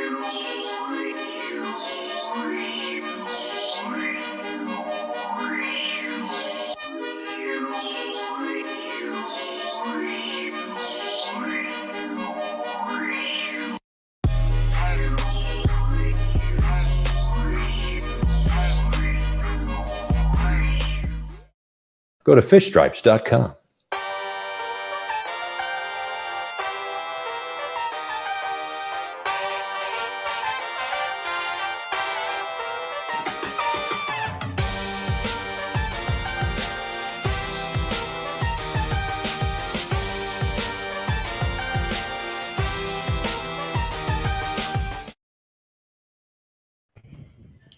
Go to fishstripes.com.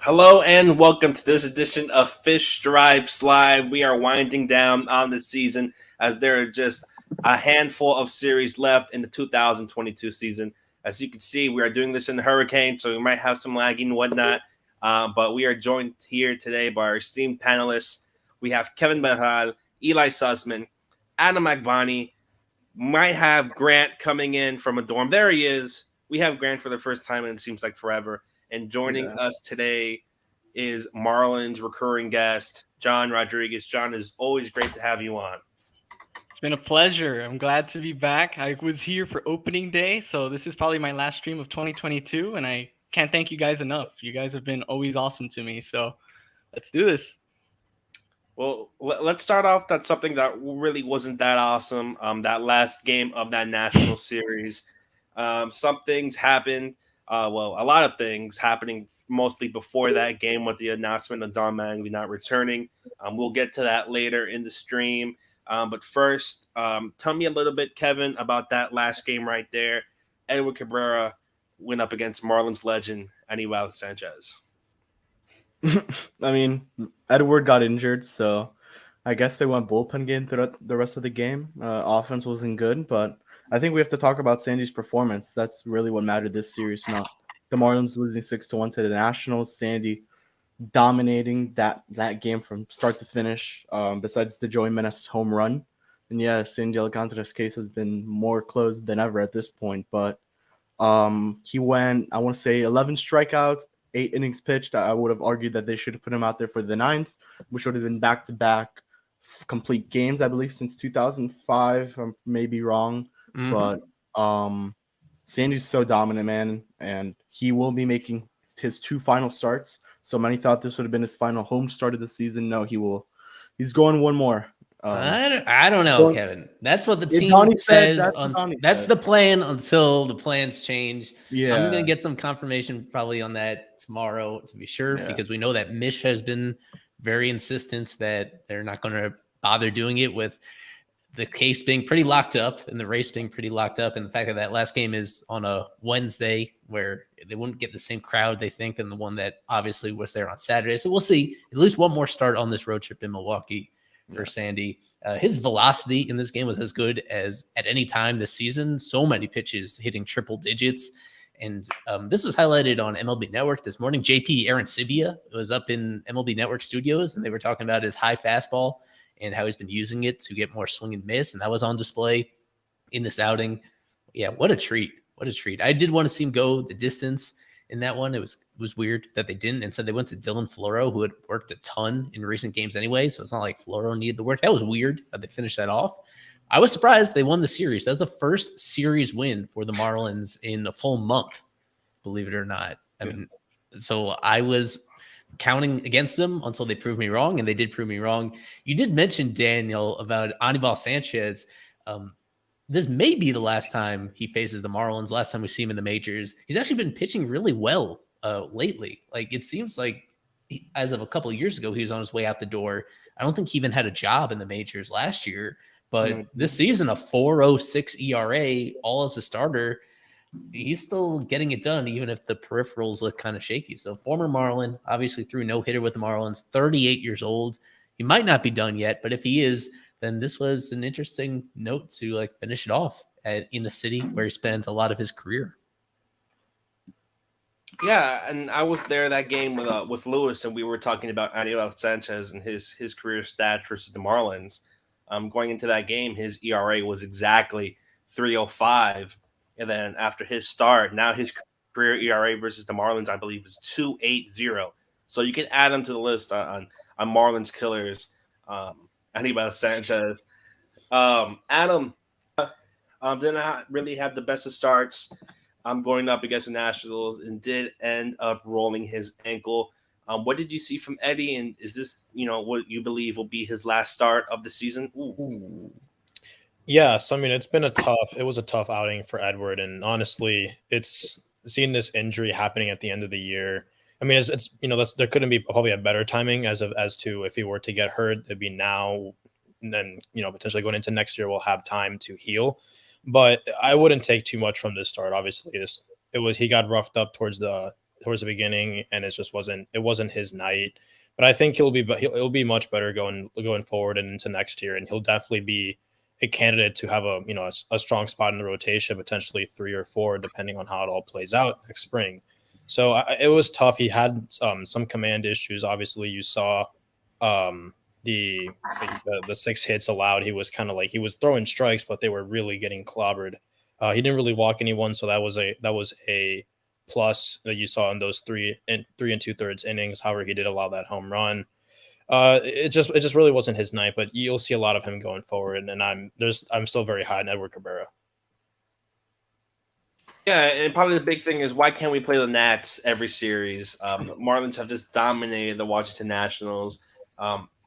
Hello and welcome to this edition of Fish Stripes Live. We are winding down on the season as there are just a handful of series left in the 2022 season. As you can see, we are doing this in the hurricane, so we might have some lagging and whatnot. But we are joined here today by our esteemed panelists. We have Kevin Behal, Eli Sussman, Adam Agbani. Might have Grant coming in from a dorm. There he is. We have Grant for the first time, and it seems like forever. And joining us today is Marlins recurring guest, John Rodriguez. John, it's always great to have you on. It's been a pleasure. I'm glad to be back. I was here for opening day, so this is probably my last stream of 2022, and I can't thank you guys enough. You guys have been always awesome to me, so let's do this. Well, let's start off. That's something that really wasn't that awesome. That last game of that national series. Some things happened. A lot of things happening mostly before that game with the announcement of Don Mattingly not returning. We'll get to that later in the stream. But first, tell me a little bit, Kevin, about that last game right there. Edward Cabrera went up against Marlins legend Aníbal Sanchez. I mean, Edward got injured, so I guess they went bullpen game throughout the rest of the game. Offense wasn't good, but I think we have to talk about Sandy's performance. That's really what mattered this series. Not the Marlins losing 6-1 to the Nationals. Sandy dominating that game from start to finish. Besides the Joey Menes home run, and yeah, Sandy Alcantara's case has been more closed than ever at this point. But he went, I want to say, 11 strikeouts, 8 innings pitched. I would have argued that they should have put him out there for the 9th, which would have been back-to-back complete games, I believe, since 2005. I may be wrong. But Sandy's so dominant, man, and he will be making his 2 final starts. So many thought this would have been his final home start of the season. No, he's going one more. I don't know, Kevin. That's what the team says. That's the plan until the plans change. Yeah, I'm going to get some confirmation probably on that tomorrow to be sure, because we know that Mish has been very insistent that they're not going to bother doing it with the case being pretty locked up and the race being pretty locked up, and the fact that that last game is on a Wednesday where they wouldn't get the same crowd, they think, than the one that obviously was there on Saturday. So we'll see at least one more start on this road trip in Milwaukee for Sandy. His velocity in this game was as good as at any time this season. So many pitches hitting triple digits. And this was highlighted on MLB Network this morning. JP Arancibia was up in MLB Network studios, and they were talking about his high fastball and how he's been using it to get more swing and miss. And that was on display in this outing. Yeah, what a treat. What a treat. I did want to see him go the distance in that one. It was weird that they didn't. Instead, they went to Dylan Floro, who had worked a ton in recent games anyway. So it's not like Floro needed the work. That was weird that they finished that off. I was surprised they won the series. That's the first series win for the Marlins in a full month, believe it or not. I mean, so I was counting against them until they proved me wrong, and they did prove me wrong. You did mention, Daniel, about Aníbal Sanchez. This may be the last time he faces the Marlins, last time we see him in the majors. He's actually been pitching really well lately. Like, it seems like as of a couple of years ago, he was on his way out the door. I don't think he even had a job in the majors last year, but this season, a 4.06 ERA, all as a starter. He's still getting it done, even if the peripherals look kind of shaky. So former Marlin, obviously threw no hitter with the Marlins, 38 years old. He might not be done yet, but if he is, then this was an interesting note to finish it off in a city where he spends a lot of his career. Yeah, and I was there that game with Lewis, and we were talking about Aníbal Sanchez and his career stats versus the Marlins. Going into that game, his ERA was exactly 3.05. And then after his start, now his career ERA versus the Marlins, I believe, is 2.80. So you can add him to the list on Marlins killers. Anibal Sanchez. Adam did not really have the best of starts. Going up against the Nationals and did end up rolling his ankle. What did you see from Eddie? And is this, what you believe will be his last start of the season? Ooh. Yes, I mean it was a tough outing for Edward, and honestly, it's seeing this injury happening at the end of the year. I mean, it's there couldn't be probably a better timing as to if he were to get hurt, it'd be now, and then potentially going into next year we'll have time to heal. But I wouldn't take too much from this start. Obviously, he got roughed up towards the beginning, and it just wasn't his night. But I think he'll be much better going forward and into next year, and he'll definitely be a candidate to have a strong spot in the rotation, potentially 3 or 4, depending on how it all plays out next spring. So it was tough. He had some command issues. Obviously, you saw the 6 hits allowed. He was kind of like he was throwing strikes, but they were really getting clobbered. He didn't really walk anyone, so that was a plus that you saw in those 3 and 2/3 innings. However, he did allow that home run. It just really wasn't his night, but you'll see a lot of him going forward, and I'm still very high on Edward Cabrera. Yeah, and probably the big thing is why can't we play the Nats every series? Marlins have just dominated the Washington Nationals.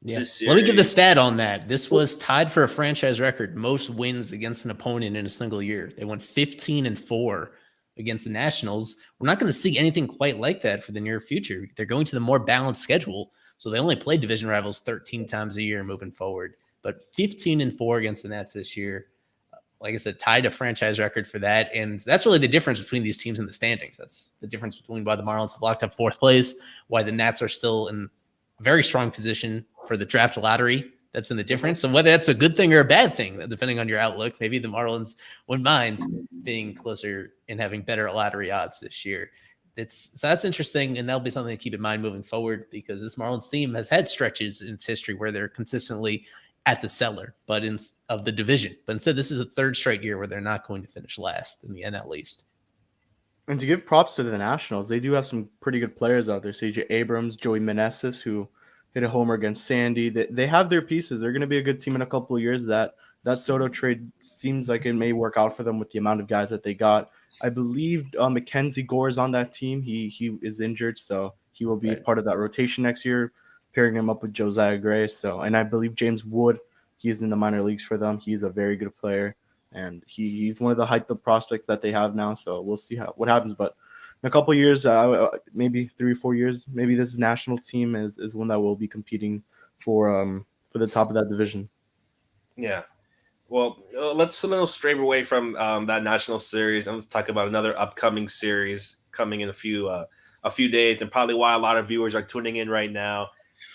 This series. Let me give the stat on that. This was tied for a franchise record, most wins against an opponent in a single year. They won 15-4 against the Nationals. We're not going to see anything quite like that for the near future. They're going to the more balanced schedule. So they only play division rivals 13 times a year moving forward. But 15-4 against the Nats this year, like I said, tied a franchise record for that. And that's really the difference between these teams in the standings. That's the difference between why the Marlins have locked up 4th place, why the Nats are still in a very strong position for the draft lottery. That's been the difference. And whether that's a good thing or a bad thing, depending on your outlook, maybe the Marlins wouldn't mind being closer and having better lottery odds this year. So that's interesting, and that'll be something to keep in mind moving forward, because this Marlins team has had stretches in its history where they're consistently at the cellar, of the division. But instead, this is the 3rd straight year where they're not going to finish last in the NL East. And to give props to the Nationals, they do have some pretty good players out there. CJ Abrams, Joey Meneses, who hit a homer against Sandy. They have their pieces. They're going to be a good team in a couple of years. That Soto trade seems like it may work out for them with the amount of guys that they got. I believe Mackenzie Gore is on that team. He is injured, so he will be part of that rotation next year, pairing him up with Josiah Gray. And I believe James Wood, he is in the minor leagues for them. He's a very good player, and he's one of the hyped up prospects that they have now. So we'll see what happens. But in a couple of years, maybe 3 or 4 years, maybe this national team is one that will be competing for the top of that division. Yeah. Well, let's a little stray away from that national series, and let's talk about another upcoming series coming in a few days, and probably why a lot of viewers are tuning in right now.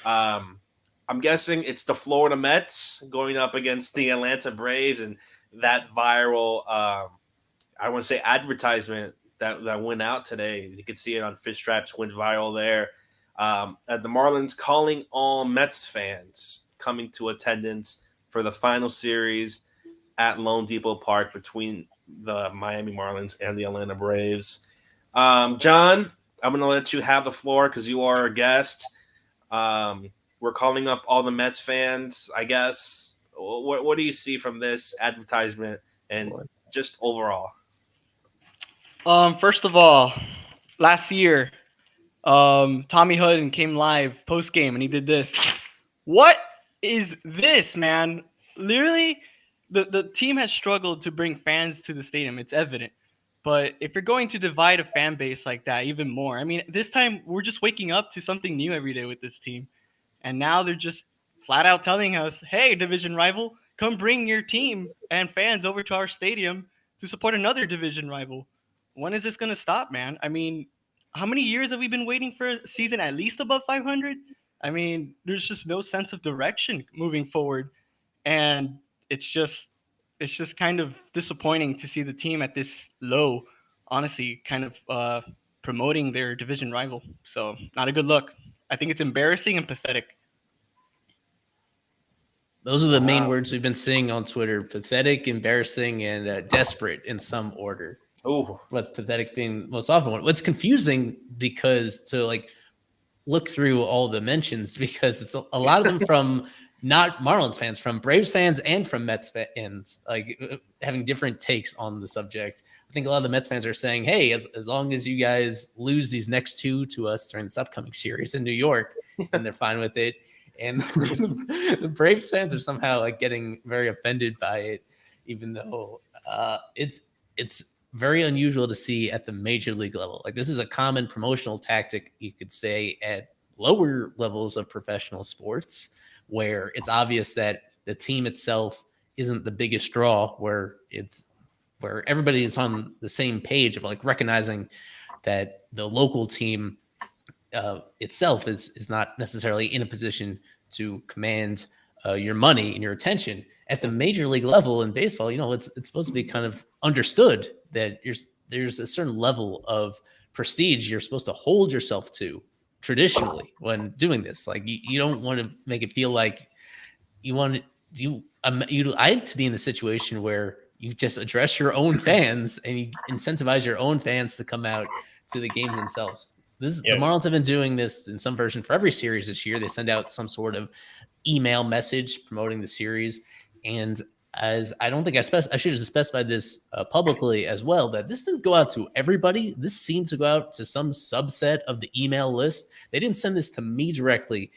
I'm guessing it's the Florida Mets going up against the Atlanta Braves, and that viral, I want to say, advertisement that went out today. You can see it on Fish Stripes, went viral there. The Marlins calling all Mets fans coming to attendance for the final series at Lone Depot Park between the Miami Marlins and the Atlanta Braves. John, I'm going to let you have the floor because you are a guest. We're calling up all the Mets fans, I guess. What do you see from this advertisement and just overall? First of all, last year, Tommy Hudden came live post game and he did this. What is this, man? Literally, the team has struggled to bring fans to the stadium. It's evident. But if you're going to divide a fan base like that even more, I mean, this time we're just waking up to something new every day with this team. And now they're just flat out telling us, hey, division rival, come bring your team and fans over to our stadium to support another division rival. When is this going to stop, man? I mean, how many years have we been waiting for a season at least above 500? I mean, there's just no sense of direction moving forward. And it's just kind of disappointing to see the team at this low, honestly, kind of promoting their division rival. So not a good look. I think it's embarrassing and pathetic. Those are the main words we've been seeing on Twitter: pathetic, embarrassing, and desperate in some order. Oh, But pathetic being the most often one. What's confusing because to like look through all the mentions because it's a lot of them from not Marlins fans, from Braves fans and from Mets fans, like having different takes on the subject. I think a lot of the Mets fans are saying, hey, as long as you guys lose these next two to us during this upcoming series in New York, and they're fine with it. And the Braves fans are somehow like getting very offended by it, even though it's very unusual to see at the major league level. Like this is a common promotional tactic, you could say, at lower levels of professional sports, where it's obvious that the team itself isn't the biggest draw, where everybody is on the same page of like recognizing that the local team itself is not necessarily in a position to command your money and your attention. At the major league level in baseball, it's supposed to be kind of understood that there's a certain level of prestige you're supposed to hold yourself to traditionally when doing this. Like you don't want to make it feel like you want to like to be in the situation where you just address your own fans and you incentivize your own fans to come out to the games themselves. The Marlins have been doing this in some version for every series this year. They send out some sort of email message promoting the series. And as I don't think I should have specified this publicly as well, that this didn't go out to everybody. This seemed to go out to some subset of the email list. They didn't send this to me directly.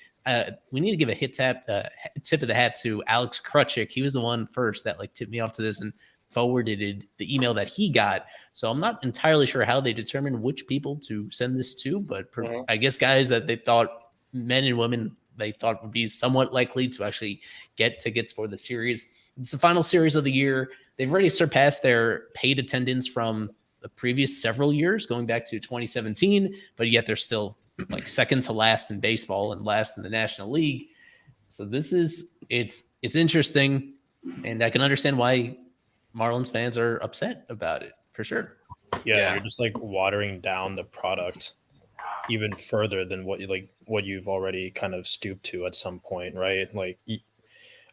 We need to give a tip of the hat to Alex Krutchik. He was the one first that like tipped me off to this and forwarded the email that he got. So I'm not entirely sure how they determined which people to send this to, but I guess guys that they thought, men and women, they thought would be somewhat likely to actually get tickets for the series. It's the final series of the year. They've already surpassed their paid attendance from the previous several years, going back to 2017, but yet they're still like second to last in baseball and last in the National League. So it's interesting, and I can understand why Marlins fans are upset about it for sure. Yeah, you're just like watering down the product even further than what you've already kind of stooped to at some point, right? Like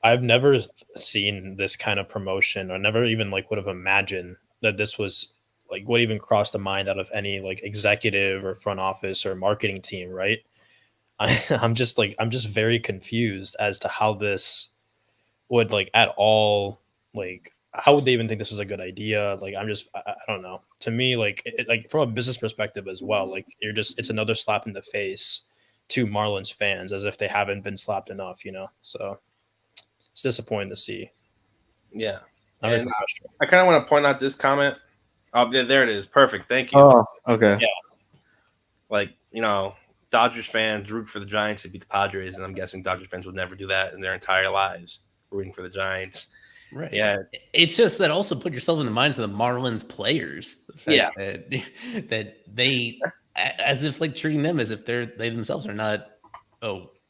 I've never seen this kind of promotion, or never even like would have imagined that this was like what even crossed the mind out of any like executive or front office or marketing team, right? I'm just very confused as to how this would like at all, like how would they even think this was a good idea? Like I don't know. To me, like like from a business perspective as well, like it's another slap in the face to Marlins fans, as if they haven't been slapped enough, So it's disappointing to see. Yeah. And I kind of want to point out this comment. Oh, there it is. Perfect. Thank you. Oh, okay. Yeah. Like, Dodgers fans root for the Giants to beat the Padres, and I'm guessing Dodgers fans would never do that in their entire lives, rooting for the Giants. Right. Yeah. It's just that also put yourself in the minds of the Marlins players. Yeah. That they, as if like treating them as if they themselves are not,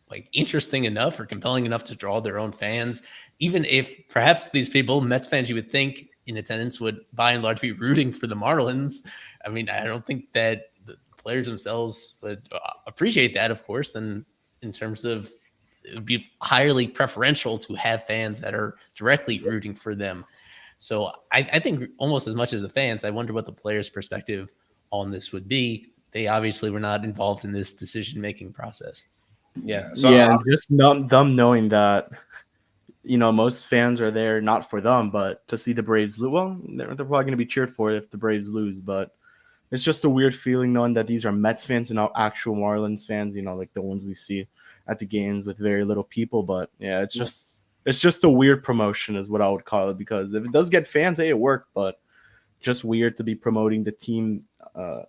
like interesting enough or compelling enough to draw their own fans. Even if perhaps these people, Mets fans, you would think in attendance would by and large be rooting for the Marlins. I mean, I don't think that the players themselves would appreciate that, of course, then in terms of it would be highly preferential to have fans that are directly rooting for them. So I think almost as much as the fans, I wonder what the players' perspective on this would be. They obviously were not involved in this decision-making process. Yeah. So just them knowing that, most fans are there not for them, but to see the Braves lose. Well, they're probably going to be cheered for it if the Braves lose, but it's just a weird feeling knowing that these are Mets fans and not actual Marlins fans, like the ones we see at the games with very little people. But yeah, it's just a weird promotion is what I would call it, because if it does get fans, hey, it worked, but just weird to be promoting the team,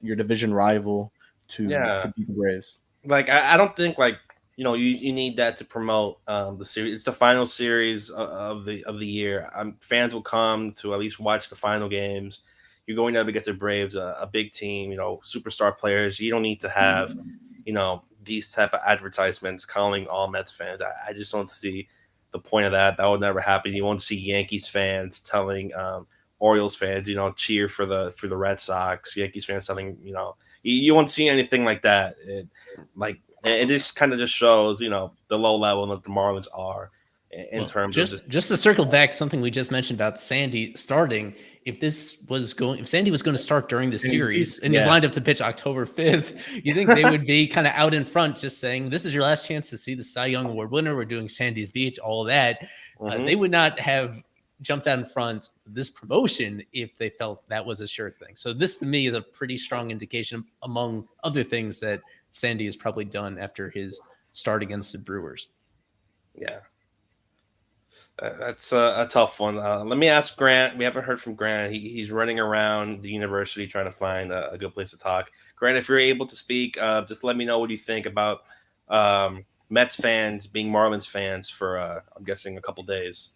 your division rival to beat the Braves. Like, I don't think like, you need that to promote the series. It's the final series of the year. Fans will come to at least watch the final games. You're going up against the Braves, a big team, superstar players. You don't need to have, these type of advertisements calling all Mets fans. I just don't see the point of that. That would never happen. You won't see Yankees fans telling Orioles fans, cheer for the Red Sox. Yankees fans telling, you won't see anything like that. It just kind of just shows, the low level that the Marlins are in terms of just to circle back, something we just mentioned about Sandy starting if Sandy was going to start during the series and he's lined up to pitch October 5th, you think they would be kind of out in front just saying, this is your last chance to see the Cy Young Award winner. We're doing Sandy's Beach, all of that. They would not have jumped out in front of this promotion if they felt that was a sure thing. So this to me is a pretty strong indication, among other things, that Sandy has probably done after his start against the Brewers. Yeah. That's a tough one. Let me ask Grant. We haven't heard from Grant. He's running around the university trying to find a good place to talk. Grant, if you're able to speak, just let me know what you think about Mets fans being Marlins fans for, I'm guessing, a couple days.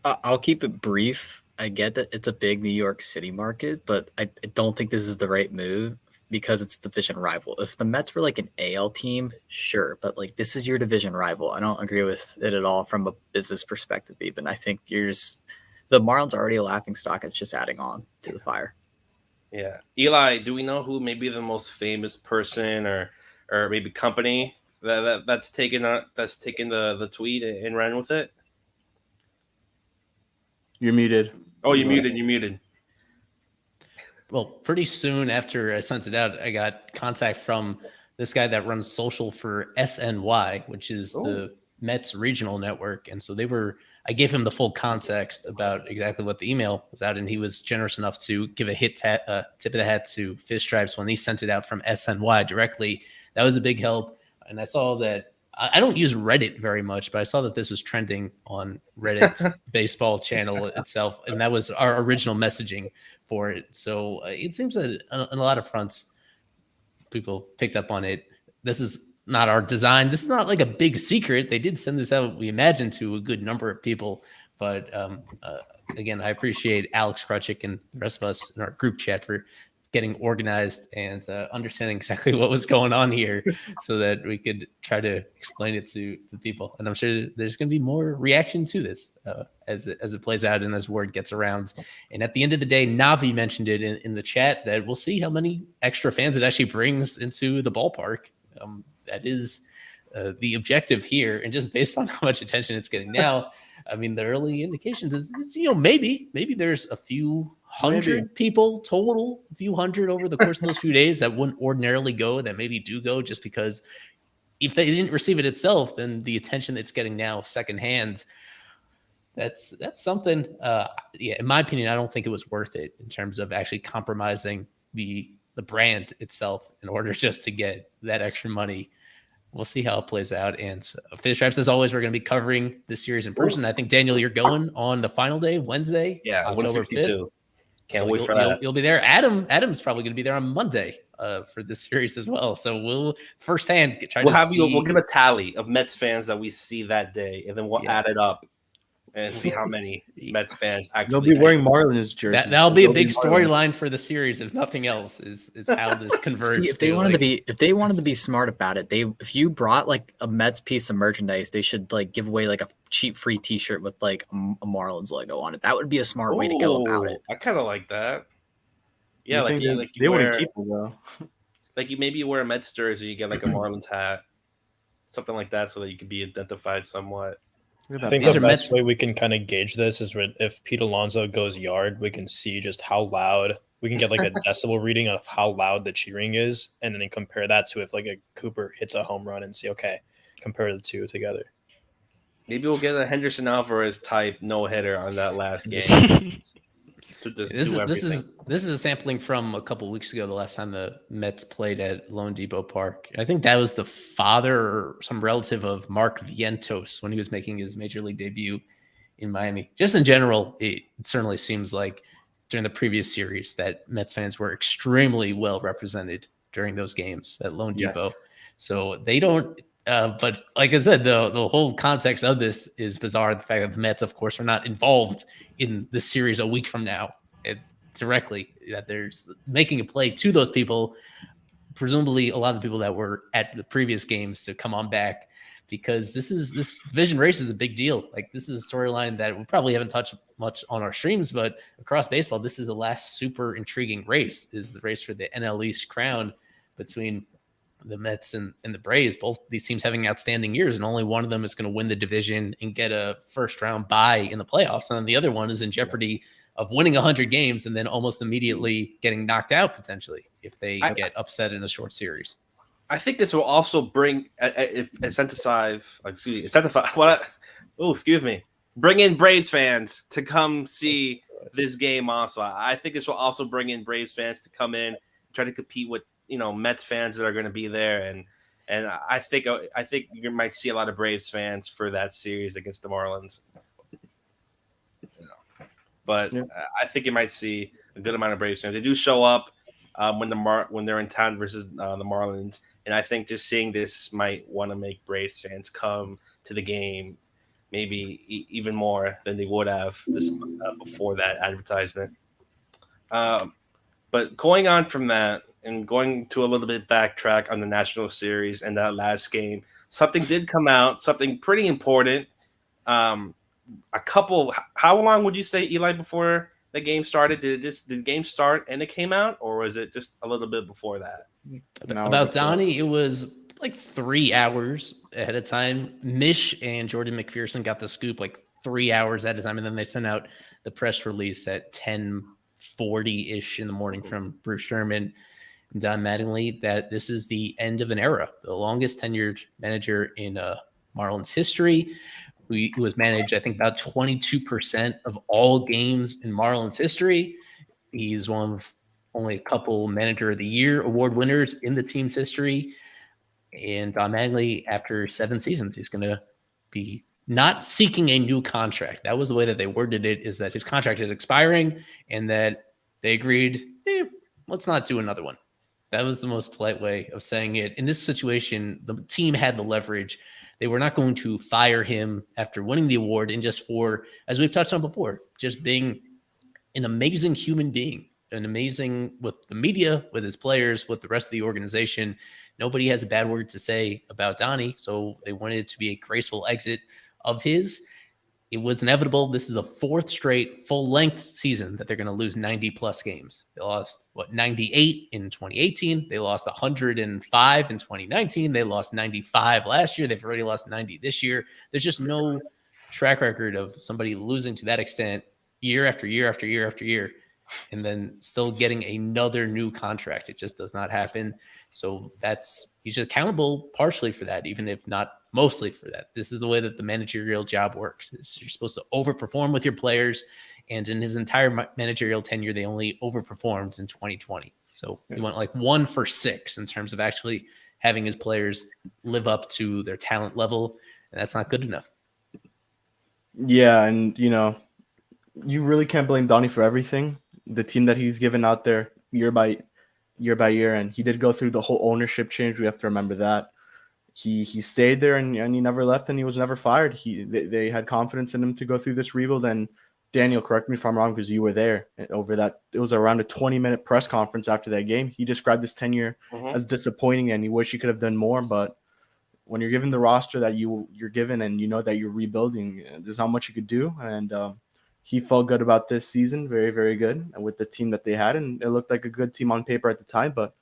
I'll keep it brief. I get that it's a big New York City market, but I don't think this is the right move because it's a division rival. If the Mets were like an AL team, sure, but like this is your division rival. I don't agree with it at all from a business perspective even. I think the Marlins are already a laughing stock. It's just adding on to the fire. Yeah. Eli, do we know who may be the most famous person or maybe company that's taken the tweet and ran with it? You're muted. Oh, you're muted. Well, pretty soon after I sent it out, I got contact from this guy that runs social for SNY, which is the Mets regional network. And so I gave him the full context about exactly what the email was out. And he was generous enough to give a tip of the hat to Fish Stripes when he sent it out from SNY directly. That was a big help. And I saw that I don't use Reddit very much, but I saw that this was trending on Reddit's baseball channel itself. And that was our original messaging for it. So it seems that on a lot of fronts, people picked up on it. This is not our design. This is not like a big secret. They did send this out, we imagine, to a good number of people. But again, I appreciate Alex Krutchik and the rest of us in our group chat for getting organized and understanding exactly what was going on here so that we could try to explain it to people. And I'm sure there's going to be more reaction to this as it plays out and as word gets around. And at the end of the day, Navi mentioned it in the chat that we'll see how many extra fans it actually brings into the ballpark. That is the objective here. And just based on how much attention it's getting now, I mean, the early indications is maybe there's a few hundred people total, a few hundred over the course of those few days that wouldn't ordinarily go, that maybe do go, just because if they didn't receive it itself, then the attention it's getting now secondhand, that's something. In my opinion, I don't think it was worth it in terms of actually compromising the brand itself in order just to get that extra money. We'll see how it plays out. And Fish Stripes, as always, we're going to be covering this series in person. I think, Daniel, you're going on the final day, Wednesday. Yeah, October 5th. Can't wait for that. You'll be there. Adam's probably going to be there on Monday for this series as well. So we'll firsthand we'll give a tally of Mets fans that we see that day, and then we'll add it up and see how many Mets fans actually. They'll be wearing Marlins jerseys. That'll be a big storyline for the series, if nothing else, is how this converts. See, if they wanted to be smart about it, if you brought like a Mets piece of merchandise, they should like give away like a cheap free T-shirt with like a Marlins logo on it. That would be a smart way to go about it. I kind of like that. Yeah, they wouldn't keep it though. Like you wear a Mets jersey, you get like a Marlins hat, something like that, so that you can be identified somewhat. I think the best way we can kind of gauge this is if Pete Alonso goes yard, we can see just how loud we can get like a decibel reading of how loud the cheering is, and then compare that to if like a Cooper hits a home run and see, okay, compare the two together. Maybe we'll get a Henderson Alvarez type no hitter on that last game. This is a sampling from a couple of weeks ago, the last time the Mets played at Lone Depot Park. I think that was the father or some relative of Mark Vientos when he was making his major league debut in Miami. Just in general, it certainly seems like during the previous series that Mets fans were extremely well represented during those games at Lone Depot. So they don't. But like I said, the whole context of this is bizarre. The fact that the Mets, of course, are not involved in the series a week from now directly, that there's making a play to those people, presumably a lot of the people that were at the previous games, to come on back, because this division race is a big deal. Like, this is a storyline that we probably haven't touched much on our streams, but across baseball, this is the last super intriguing race, is the race for the NL East crown between the Mets and the Braves. Both these teams having outstanding years, and only one of them is going to win the division and get a first round bye in the playoffs, and then the other one is in jeopardy of winning 100 games and then almost immediately getting knocked out potentially if they get upset in a short series. I think this will also bring bring in Braves fans to come see this game. Also, I think this will also bring in Braves fans to come in, try to compete with Mets fans that are going to be there, and I think you might see a lot of Braves fans for that series against the Marlins. But I think you might see a good amount of Braves fans. They do show up when they're in town versus the Marlins, and I think just seeing this might want to make Braves fans come to the game, maybe even more than they would have this before that advertisement. But going on from that and going to a little bit backtrack on the National Series and that last game, something did come out, something pretty important. How long would you say, Eli, before the game started? Did the game start and it came out, or was it just a little bit before that? About Donnie, it was like 3 hours ahead of time. Mish and Jordan McPherson got the scoop like 3 hours at a time, and then they sent out the press release at 10:40-ish in the morning from Bruce Sherman and Don Mattingly that this is the end of an era, the longest tenured manager in Marlins history. He was managed, I think, about 22% of all games in Marlins history. He's one of only a couple Manager of the Year award winners in the team's history. And Don Mattingly, after 7 seasons, he's going to be not seeking a new contract. That was the way that they worded it, is that his contract is expiring and that they agreed, let's not do another one. That was the most polite way of saying it. In this situation, the team had the leverage. They were not going to fire him after winning the award, and just for, as we've touched on before, just being an amazing human being, an amazing with the media, with his players, with the rest of the organization. Nobody has a bad word to say about Donnie, so they wanted it to be a graceful exit of his. It was inevitable. This is the 4th straight full-length season that they're going to lose 90-plus games. They lost, 98 in 2018. They lost 105 in 2019. They lost 95 last year. They've already lost 90 this year. There's just no track record of somebody losing to that extent year after year after year after year and then still getting another new contract. It just does not happen. So he's just accountable partially for that, even if not mostly for that. This is the way that the managerial job works. You're supposed to overperform with your players. And in his entire managerial tenure, they only overperformed in 2020. So he went like 1 for 6 in terms of actually having his players live up to their talent level. And that's not good enough. Yeah. And, you really can't blame Donnie for everything. The team that he's given out there year by year. And he did go through the whole ownership change. We have to remember that. He stayed there and he never left and he was never fired. They had confidence in him to go through this rebuild. And Daniel, correct me if I'm wrong, because you were there over that. It was around a 20-minute press conference after that game. He described his tenure as disappointing and he wished he could have done more. But when you're given the roster that you're given and you know that you're rebuilding, there's not much you could do. And he felt good about this season, very, very good with the team that they had. And it looked like a good team on paper at the time, but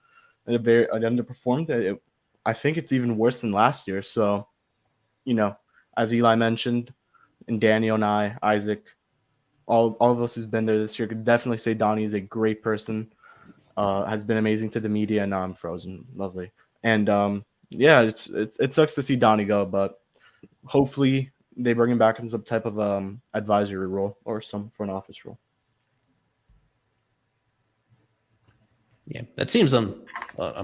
it underperformed. I think it's even worse than last year. So, as Eli mentioned, and Daniel and I, Isaac, all of us who's been there this year could definitely say Donnie is a great person, has been amazing to the media. And now I'm frozen. Lovely. And it sucks to see Donnie go, but hopefully they bring him back in some type of advisory role or some front office role. Yeah, that seems I'm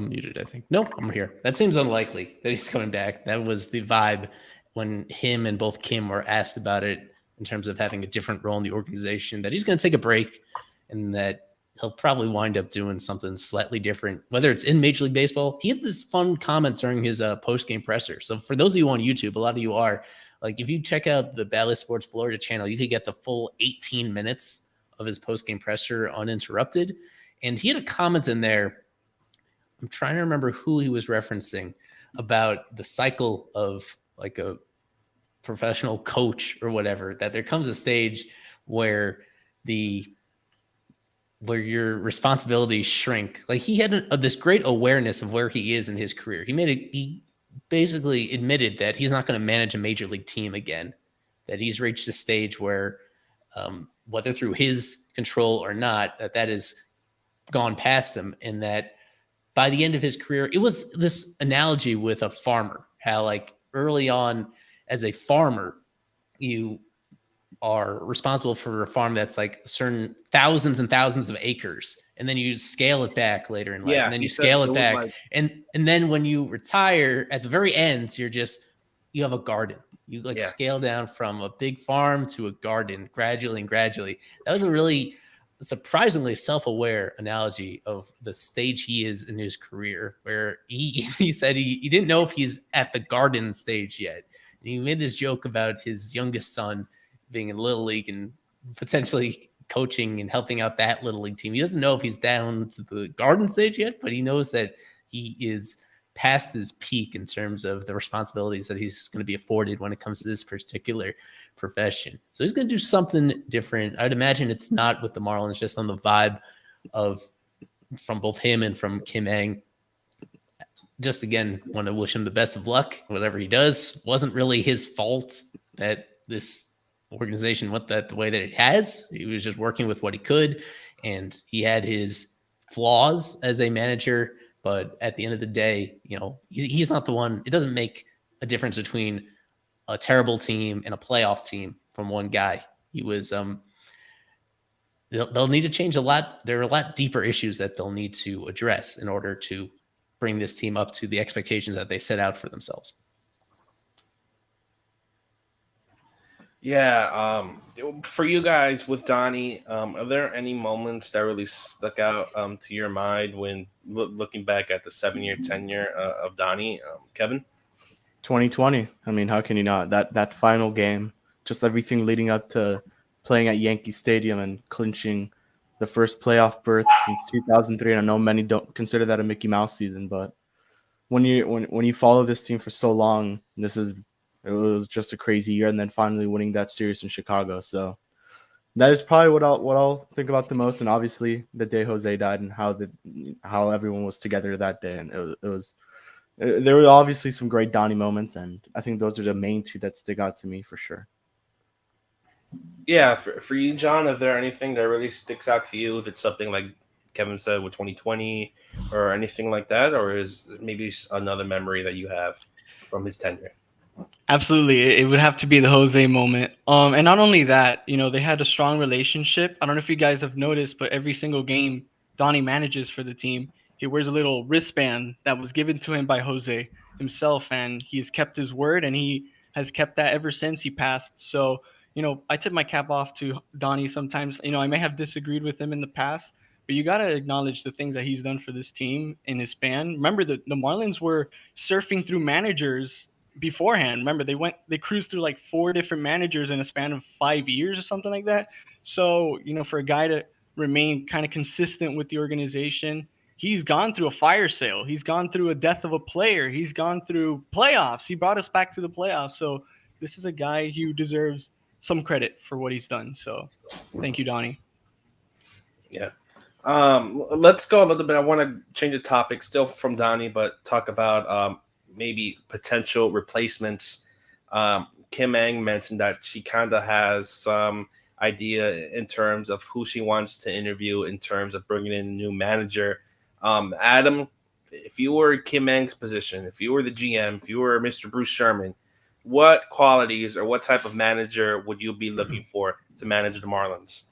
muted, I think. No, I'm here. That seems unlikely that he's coming back. That was the vibe when him and both Kim were asked about it in terms of having a different role in the organization, that he's going to take a break and that he'll probably wind up doing something slightly different, whether it's in Major League Baseball. He had this fun comment during his post-game presser. So for those of you on YouTube, a lot of you are, like, if you check out the Bally Sports Florida channel, you could get the full 18 minutes of his post-game presser uninterrupted. And he had a comment in there. I'm trying to remember who he was referencing about the cycle of like a professional coach or whatever, that there comes a stage where your responsibilities shrink. Like he had this great awareness of where he is in his career. He basically admitted that he's not going to manage a major league team again, that he's reached a stage where whether through his control or not, that has gone past him, and that by the end of his career, it was this analogy with a farmer, how like early on as a farmer, you are responsible for a farm that's like certain thousands and thousands of acres, and then you scale it back later in life, and then you scale it back, and then when you retire at the very end, you have a garden. You like scale down from a big farm to a garden gradually and gradually. That was a really surprisingly self-aware analogy of the stage he is in his career, where he said he didn't know if he's at the garden stage yet. And he made this joke about his youngest son being in Little League and potentially coaching and helping out that Little League team. He doesn't know if he's down to the garden stage yet, but he knows that he is past his peak in terms of the responsibilities that he's going to be afforded when it comes to this particular profession. So he's going to do something different. I'd imagine it's not with the Marlins, just on the vibe from both him and from Kim Ng. Just again, want to wish him the best of luck. Whatever he does, wasn't really his fault that this organization went the way that it has. He was just working with what he could, and he had his flaws as a manager. But at the end of the day, he's not the one. It doesn't make a difference between a terrible team and a playoff team from one guy. He was they'll need to change a lot. There are a lot deeper issues that they'll need to address in order to bring this team up to the expectations that they set out for themselves. Yeah. For you guys with Donnie, are there any moments that really stuck out to your mind when looking back at the 7-year tenure of Donnie? Kevin? 2020. I mean, how can you not? That final game, just everything leading up to playing at Yankee Stadium and clinching the first playoff berth since 2003. And I know many don't consider that a Mickey Mouse season, but when you follow this team for so long, it was just a crazy year, and then finally winning that series in Chicago. So that is probably what I'll think about the most. And obviously the day Jose died and how everyone was together that day. And there were obviously some great Donnie moments, and I think those are the main two that stick out to me for sure. Yeah, for you, John, is there anything that really sticks out to you? If it's something like Kevin said with 2020 or anything like that, or is maybe another memory that you have from his tenure? Absolutely. It would have to be the Jose moment. And not only that, they had a strong relationship. I don't know if you guys have noticed, but every single game Donnie manages for the team, he wears a little wristband that was given to him by Jose himself, and he's kept his word, and he has kept that ever since he passed. So, I tip my cap off to Donnie sometimes. I may have disagreed with him in the past, but you got to acknowledge the things that he's done for this team in his span. Remember, the Marlins were surfing through managers beforehand. Remember, they cruised through like 4 different managers in a span of 5 years or something like that. So, for a guy to remain kind of consistent with the organization, he's gone through a fire sale. He's gone through a death of a player. He's gone through playoffs. He brought us back to the playoffs. So this is a guy who deserves some credit for what he's done. So thank you, Donnie. Yeah. Let's go a little bit. I want to change the topic still from Donnie, but talk about maybe potential replacements. Kim Ng mentioned that she kind of has some idea in terms of who she wants to interview in terms of bringing in a new manager. Adam, if you were Kim Ng's position, if you were the GM, if you were Mr. Bruce Sherman, what qualities or what type of manager would you be looking for to manage the Marlins?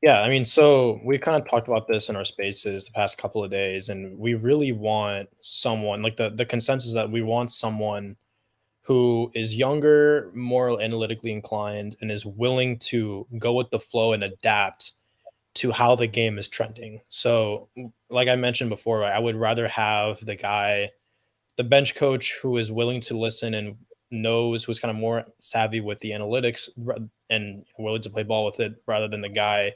Yeah, I mean, so we kind of talked about this in our spaces the past couple of days, and we really want someone, like the consensus that we want someone who is younger, more analytically inclined, and is willing to go with the flow and adapt to how the game is trending. So like I mentioned before, I would rather have the bench coach who is willing to listen and who's kind of more savvy with the analytics and willing to play ball with it, rather than the guy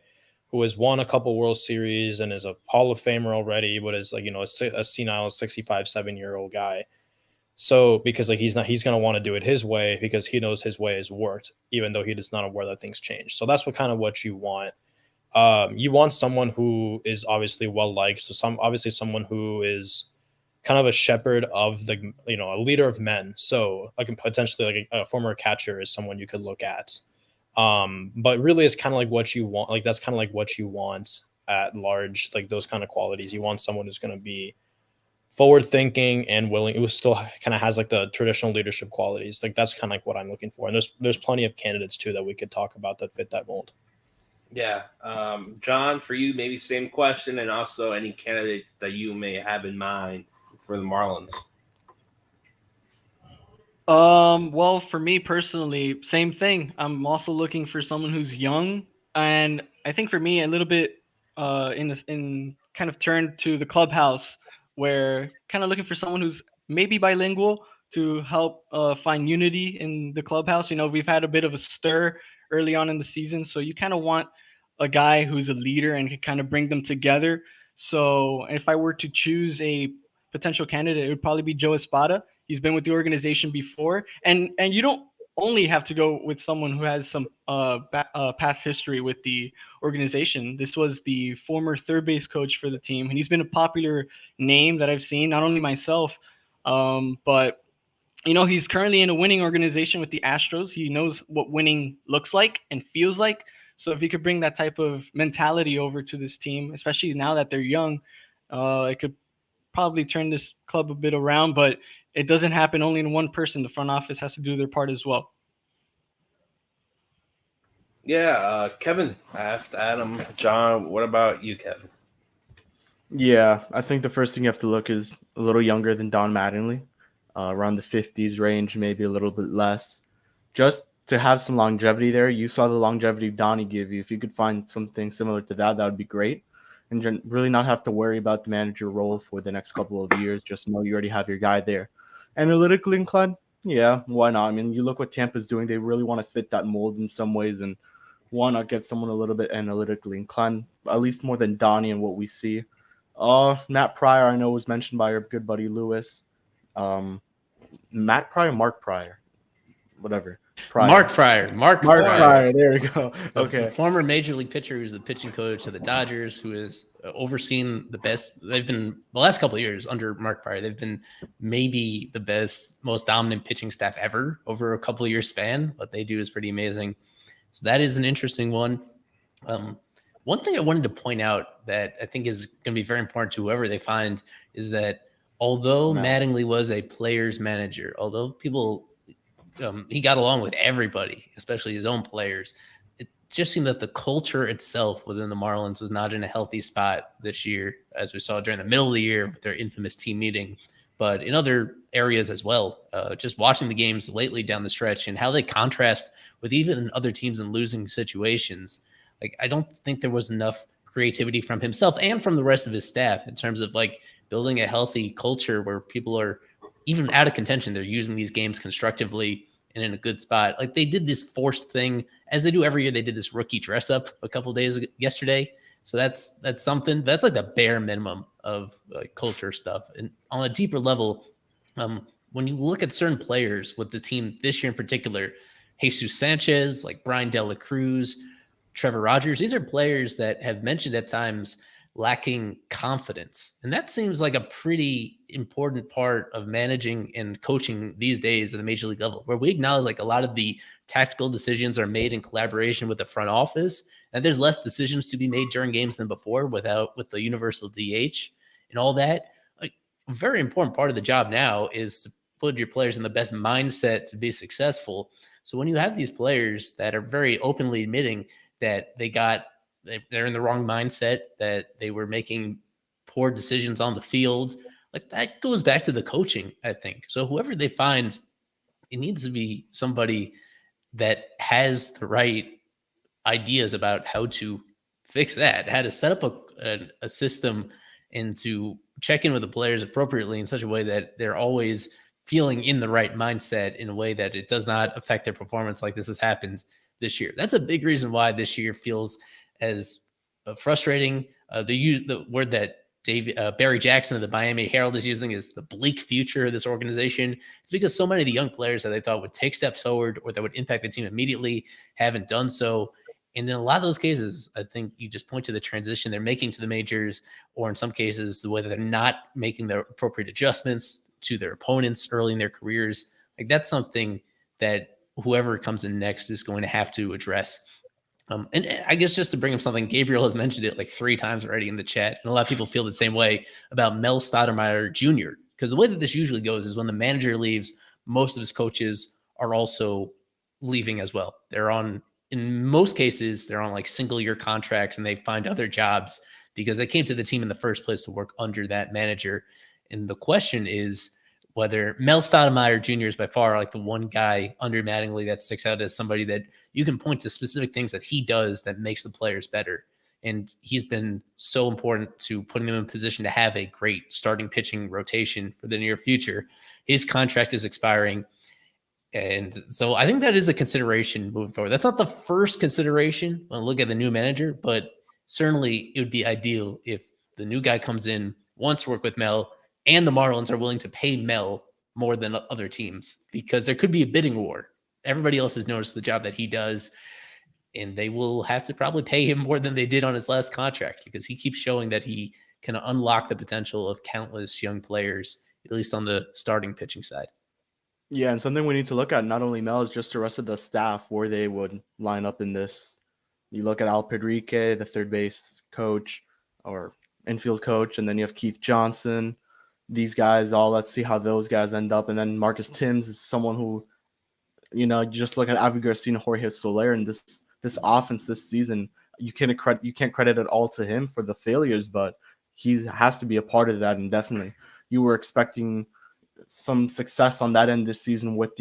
who has won a couple World Series and is a Hall of Famer already, but is like, a senile 65, 7-year-old guy. So because he's going to want to do it his way because he knows his way has worked, even though he is not aware that things change. So that's what you want. You want someone who is obviously well-liked. So someone who is kind of a shepherd of a leader of men. So like potentially like a former catcher is someone you could look at. But really, it's kind of like what you want. Like that's kind of like what you want at large. Like those kind of qualities. You want someone who's going to be forward thinking and willing. It was still kind of has like the traditional leadership qualities. Like that's kind of like what I'm looking for. And there's plenty of candidates too that we could talk about that fit that mold. Yeah. John, for you, maybe same question, and also any candidates that you may have in mind for the Marlins. Well, for me personally, same thing. I'm also looking for someone who's young, and I think for me, a little bit in kind of turned to the clubhouse, where kind of looking for someone who's maybe bilingual to help find unity in the clubhouse. You know, we've had a bit of a stir early on in the season, so you kind of want a guy who's a leader and can kind of bring them together. So if I were to choose a potential candidate, it would probably be Joe Espada. He's been with the organization before, and you don't only have to go with someone who has some past history with the organization. This was the former third base coach for the team, and he's been a popular name that I've seen, not only myself, but you know, he's currently in a winning organization with the Astros. He knows what winning looks like and feels like. So if he could bring that type of mentality over to this team, especially now that they're young, it could probably turn this club a bit around, but it doesn't happen only in one person. The front office has to do their part as well. Yeah, Kevin, I asked Adam. John, what about you, Kevin? Yeah, I think the first thing you have to look is a little younger than Don Mattingly, around the 50s range, maybe a little bit less. Just to have some longevity there. You saw the longevity Donnie give you. If you could find something similar to that, that would be great. And really not have to worry about the manager role for the next couple of years. Just know you already have your guy there. Analytically inclined, yeah, why not? I mean, you look what Tampa's doing. They really want to fit that mold in some ways, and why not get someone a little bit analytically inclined, at least more than Donnie and what we see. Matt Pryor, I know, was mentioned by our good buddy Lewis. Matt Pryor, Mark Pryor, whatever. Pryor. Mark Pryor. Mark Pryor. There we go. Okay. The former major league pitcher who's the pitching coach of the Dodgers, who has overseen the best. They've been the last couple of years under Mark Pryor. They've been maybe the best, most dominant pitching staff ever over a couple of years span. What they do is pretty amazing. So that is an interesting one. One thing I wanted to point out that I think is going to be very important to whoever they find is that although Mattingly was a player's manager, although people he got along with everybody, especially his own players, it just seemed that the culture itself within the Marlins was not in a healthy spot this year, as we saw during the middle of the year with their infamous team meeting, but in other areas as well. Just watching the games lately down the stretch and how they contrast with even other teams in losing situations. Like, I don't think there was enough creativity from himself and from the rest of his staff in terms of like building a healthy culture where people are even out of contention. They're using these games constructively and in a good spot. Like, they did this forced thing as they do every year. They did this rookie dress up a couple of days yesterday. So that's something that's like the bare minimum of culture stuff. And on a deeper level, when you look at certain players with the team this year in particular, Jesus Sanchez, like Brian De La Cruz, Trevor Rogers, these are players that have mentioned at times lacking confidence. And that seems like a pretty important part of managing and coaching these days at the major league level, where we acknowledge like a lot of the tactical decisions are made in collaboration with the front office. And there's less decisions to be made during games than before with the universal DH and all that. Like, a very important part of the job now is to put your players in the best mindset to be successful. So when you have these players that are very openly admitting that they're in the wrong mindset, that they were making poor decisions on the field, like, that goes back to the coaching, I think. So whoever they find, it needs to be somebody that has the right ideas about how to fix that, how to set up a system and to check in with the players appropriately in such a way that they're always feeling in the right mindset in a way that it does not affect their performance like this has happened this year. That's a big reason why this year feels as frustrating. The word that Barry Jackson of the Miami Herald is using is the bleak future of this organization. It's because so many of the young players that they thought would take steps forward or that would impact the team immediately haven't done so. And in a lot of those cases, I think you just point to the transition they're making to the majors, or in some cases, the way that they're not making the appropriate adjustments to their opponents early in their careers. Like, that's something that whoever comes in next is going to have to address. And I guess just to bring up something, Gabriel has mentioned it like 3 times already in the chat, and a lot of people feel the same way about Mel Stoudemire Jr. Because the way that this usually goes is when the manager leaves, most of his coaches are also leaving as well. In most cases, they're on like single-year contracts, and they find other jobs because they came to the team in the first place to work under that manager. And the question is whether Mel Stoudemire Jr. is by far like the one guy under Mattingly that sticks out as somebody that you can point to specific things that he does that makes the players better. And he's been so important to putting them in position to have a great starting pitching rotation for the near future. His contract is expiring. And so I think that is a consideration moving forward. That's not the first consideration when I look at the new manager, but certainly it would be ideal if the new guy comes in, wants to work with Mel, and the Marlins are willing to pay Mel more than other teams, because there could be a bidding war. Everybody else has noticed the job that he does, and they will have to probably pay him more than they did on his last contract, because he keeps showing that he can unlock the potential of countless young players, at least on the starting pitching side. Yeah, and something we need to look at, not only Mel, is just the rest of the staff, where they would line up in this. You look at Al Pedrique, the third base coach or infield coach, and then you have Keith Johnson. These guys, let's see how those guys end up. And then Marcus Timms is someone who, you just look at Avi Garcia and Jorge Soler, and this offense this season, you can't credit it all to him for the failures, but he has to be a part of that. And definitely, you were expecting some success on that end this season with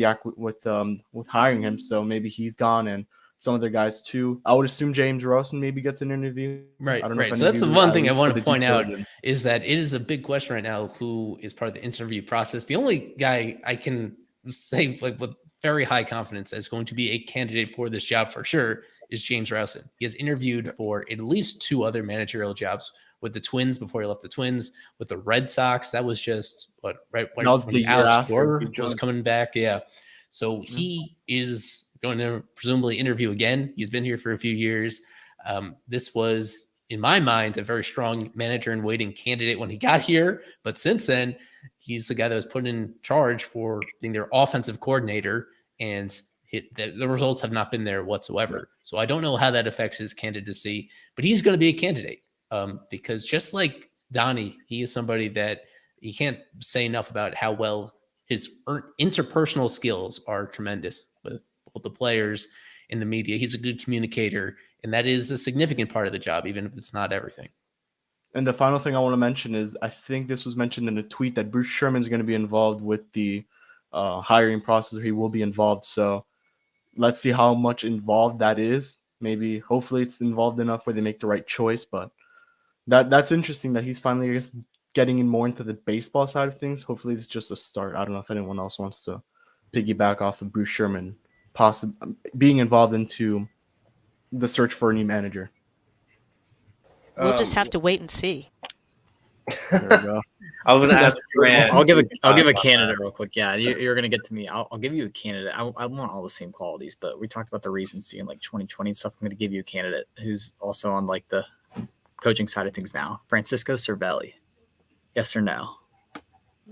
hiring him. So maybe he's gone, and some other guys too. I would assume James Rosen maybe gets an interview. Right. So that's the one thing I want to point out is that it is a big question right now who is part of the interview process. The only guy I can say like with very high confidence is going to be a candidate for this job for sure is James Rosen. He has interviewed for at least 2 other managerial jobs, with the Twins before he left the Twins, with the Red Sox. That was just right when Alex Cora was coming back. Yeah. So he is going to presumably interview again. He's been here for a few years. This was, in my mind, a very strong manager in waiting candidate when he got here. But since then, he's the guy that was put in charge for being their offensive coordinator, and the results have not been there whatsoever. So I don't know how that affects his candidacy, but he's going to be a candidate because just like Donnie, he is somebody that you can't say enough about how well his interpersonal skills are tremendous with both the players and the media. He's a good communicator, and that is a significant part of the job, even if it's not everything. And the final thing I want to mention is, I think this was mentioned in a tweet, that Bruce Sherman is going to be involved with the hiring process, or he will be involved. So let's see how much involved that is. Hopefully it's involved enough where they make the right choice, but that's interesting that he's finally, I guess, getting in more into the baseball side of things. Hopefully it's just a start. I don't know if anyone else wants to piggyback off of Bruce Sherman possibly being involved into the search for a new manager. We'll just have to wait and see. There we go. I was going to ask Grant. I'll give a candidate real quick. Yeah, you're going to get to me. I'll give you a candidate. I want all the same qualities, but we talked about the recency in like 2020 and stuff. I'm going to give you a candidate who's also on like the coaching side of things now. Francisco Cervelli. Yes or no?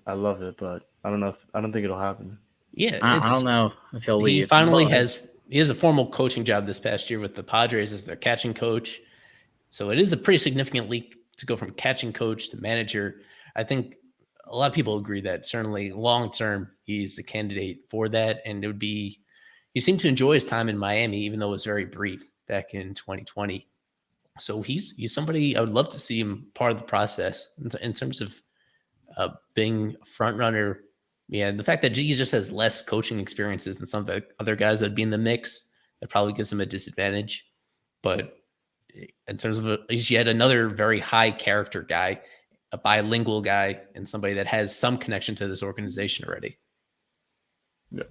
I love it, but I don't think it'll happen. Yeah, I don't know if he'll leave. He finally has a formal coaching job this past year with the Padres as their catching coach. So it is a pretty significant leap to go from catching coach to manager. I think a lot of people agree that certainly long term he's a candidate for that, and he seemed to enjoy his time in Miami, even though it was very brief back in 2020. So he's somebody I would love to see him part of the process in terms of being a front runner. Yeah, the fact that he just has less coaching experiences than some of the other guys that would be in the mix, that probably gives him a disadvantage. But in terms of he's yet another very high character guy, a bilingual guy, and somebody that has some connection to this organization already. Yeah.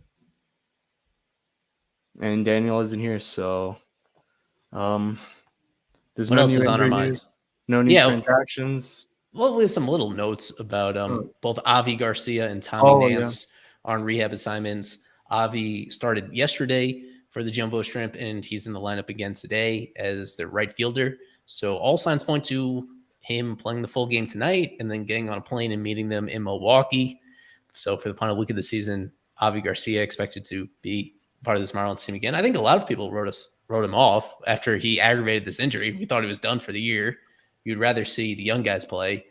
And Daniel isn't here, so there's what else is on our minds? No new transactions. Well, we have some little notes about both Avi Garcia and Tommy Nance on rehab assignments. Avi started yesterday for the Jumbo Shrimp, and he's in the lineup again today as their right fielder. So all signs point to him playing the full game tonight and then getting on a plane and meeting them in Milwaukee. So for the final week of the season, Avi Garcia expected to be part of this Marlins team again. I think a lot of people wrote him off after he aggravated this injury. We thought he was done for the year. You'd rather see the young guys play.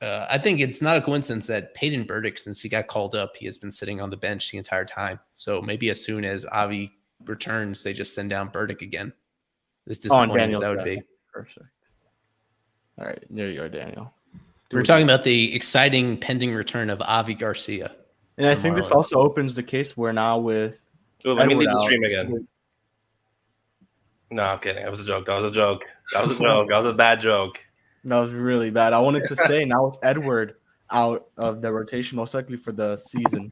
I think it's not a coincidence that Peyton Burdick, since he got called up, he has been sitting on the bench the entire time. So maybe as soon as Avi returns, they just send down Burdick again. As disappointing as that would be. Perfect. All right, there you go, Daniel. We're talking about the exciting pending return of Avi Garcia. And I think this also opens the case where now with let me leave the stream again. No, I'm kidding. That was a joke. That was a joke. That was a bad joke. That was really bad. I wanted to say now with Edward out of the rotation, most likely for the season,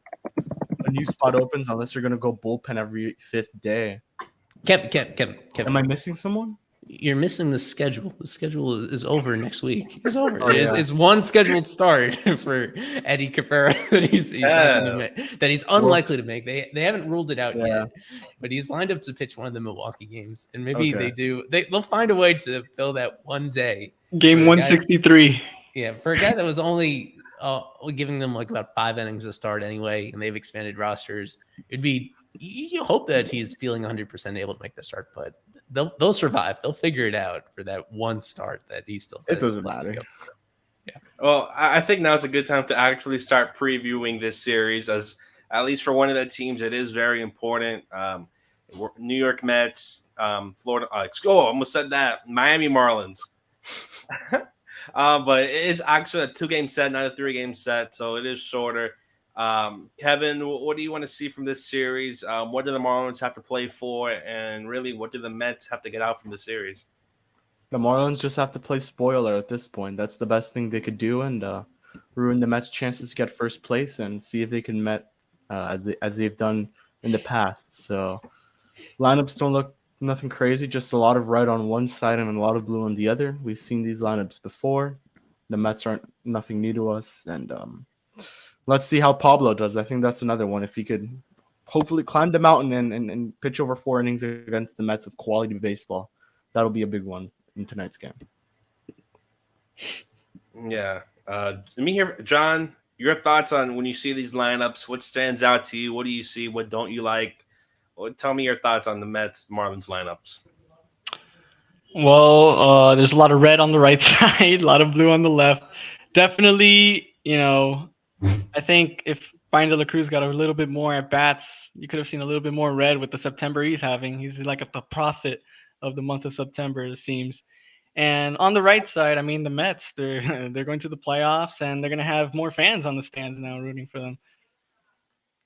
a new spot opens unless you're going to go bullpen every 5th day. Kevin. Am I missing someone? You're missing the schedule. The schedule is over next week. It's over. It's one scheduled start for Eddie Cabrera that he's unlikely to make. They haven't ruled it out yet, but he's lined up to pitch one of the Milwaukee games, and maybe they'll find a way to fill that one day. Game 163. For a guy that was only giving them like about 5 innings to start anyway, and they've expanded rosters, it'd be you hope that he's feeling 100% able to make the start, but they'll survive. They'll figure it out for that one start that he still has. It doesn't matter. Yeah. Well, I think now's a good time to actually start previewing this series, as at least for one of the teams, it is very important. New York Mets, Florida. I almost said that. Miami Marlins. But it is actually a 2-game set, not a 3-game set, so it is shorter. Kevin, what do you want to see from this series? What do the Marlins have to play for? And really, what do the Mets have to get out from the series? The Marlins just have to play spoiler at this point. That's the best thing they could do, and ruin the Mets' chances to get first place and see if they can Met as they've done in the past. So lineups don't look nothing crazy, just a lot of red on one side and a lot of blue on the other. We've seen these lineups before. The Mets aren't nothing new to us, and let's see how Pablo does. I think that's another one. If he could hopefully climb the mountain and pitch over 4 innings against the Mets of quality baseball, that'll be a big one in tonight's game. Yeah. Let me hear, John, your thoughts on when you see these lineups. What stands out to you? What do you see? What don't you like? Well, tell me your thoughts on the Mets-Marlins lineups. Well, there's a lot of red on the right side, a lot of blue on the left. Definitely, I think if Brian De La Cruz got a little bit more at bats, you could have seen a little bit more red with the September he's having. He's like the prophet of the month of September, it seems. And on the right side, I mean, the Mets, they're going to the playoffs, and they're going to have more fans on the stands now rooting for them.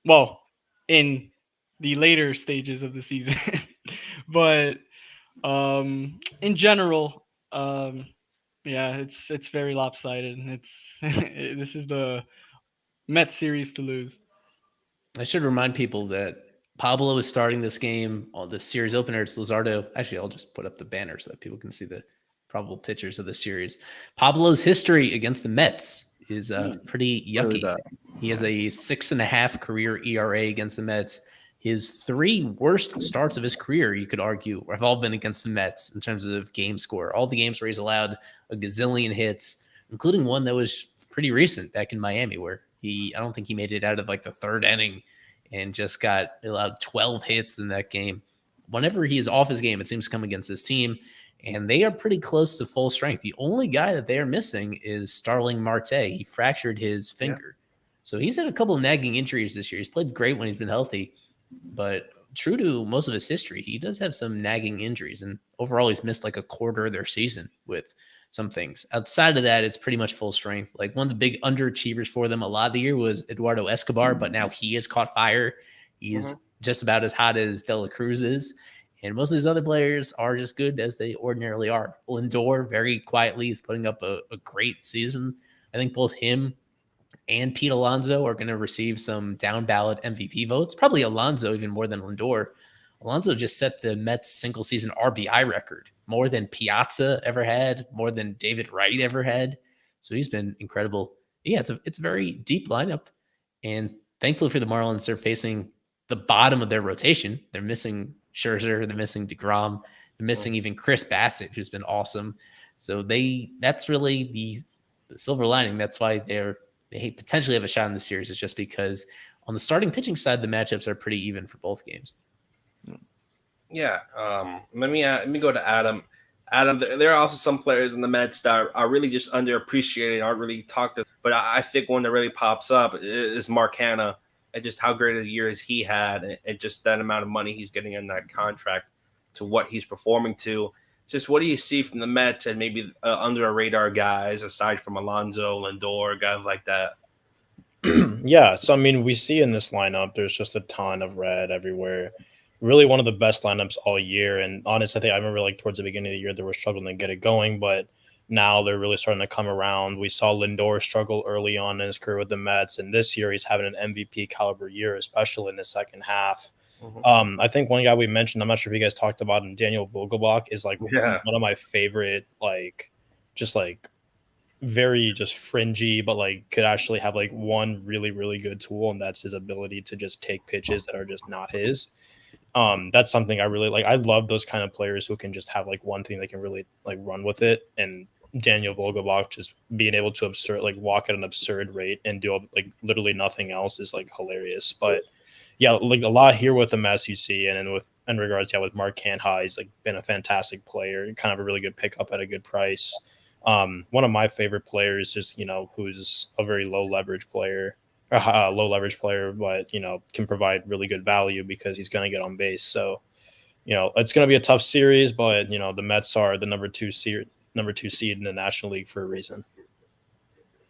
Well, in the later stages of the season. But in general, it's very lopsided. This is the Mets series to lose. I should remind people that Pablo is starting this game on the series opener. It's Luzardo. Actually, I'll just put up the banner so that people can see the probable pitchers of the series. Pablo's history against the Mets is pretty yucky. He has a 6.5 career ERA against the Mets. His 3 worst starts of his career, you could argue, have all been against the Mets in terms of game score. All the games where he's allowed a gazillion hits, including one that was pretty recent back in Miami, where I don't think he made it out of like the 3rd inning and just got allowed 12 hits in that game. Whenever he is off his game, it seems to come against this team, and they are pretty close to full strength. The only guy that they are missing is Starling Marte. He fractured his finger. So he's had a couple of nagging injuries this year. He's played great when he's been healthy, but true to most of his history, he does have some nagging injuries, and overall he's missed like a quarter of their season with some things. Outside of that, it's pretty much full strength. Like one of the big underachievers for them a lot of the year was Eduardo Escobar, but now he has caught fire. He's just about as hot as De La Cruz is, and most of these other players are just good as they ordinarily are. Lindor, very quietly, is putting up a great season. I think both him and Pete Alonso are going to receive some down ballot MVP votes. Probably Alonso even more than Lindor. Alonso just set the Mets single season RBI record, more than Piazza ever had, more than David Wright ever had. So he's been incredible. Yeah, it's a very deep lineup. And thankfully for the Marlins, they're facing the bottom of their rotation. They're missing Scherzer, they're missing DeGrom, they're missing even Chris Bassett, who's been awesome. So that's really the silver lining. That's why they potentially have a shot in the series, is just because On the starting pitching side, the matchups are pretty even for both games. Yeah. Let me go to Adam. Adam, there are also some players in the Mets that are really just underappreciated, aren't really talked about. But I think one that really pops up is Mark Hanna, and just how great a year as he had, and just that amount of money he's getting in that contract to what he's performing to. Just what do you see from the Mets and maybe under a radar guys aside from Alonso, Lindor, guys like that? Yeah, so I mean, we see in this lineup, there's just a ton of red everywhere. Really, one of the best lineups all year. And honestly, I think I remember like towards the beginning of the year, they were struggling to get it going, but now they're really starting to come around. We saw Lindor struggle early on in his career with the Mets, and this year he's having an MVP caliber year, especially in the second half. I think one guy we mentioned, I'm not sure if you guys talked about him, Daniel Vogelbach, is like one of my favorite, very just fringy, but like could actually have like one really, really good tool, and that's his ability to just take pitches that are just not his. That's something I really like. I love those kind of players who can just have like one thing they can really like run with it. And Daniel Vogelbach just being able to walk at an absurd rate and do like literally nothing else is like hilarious. But yeah, like a lot here with the Mets you see, and then in regards with Mark Canha, he's like been a fantastic player, kind of a really good pickup at a good price. One of my favorite players is who's a very low leverage player, but can provide really good value because he's going to get on base. So it's going to be a tough series, but the Mets are the number two seed in the National League for a reason.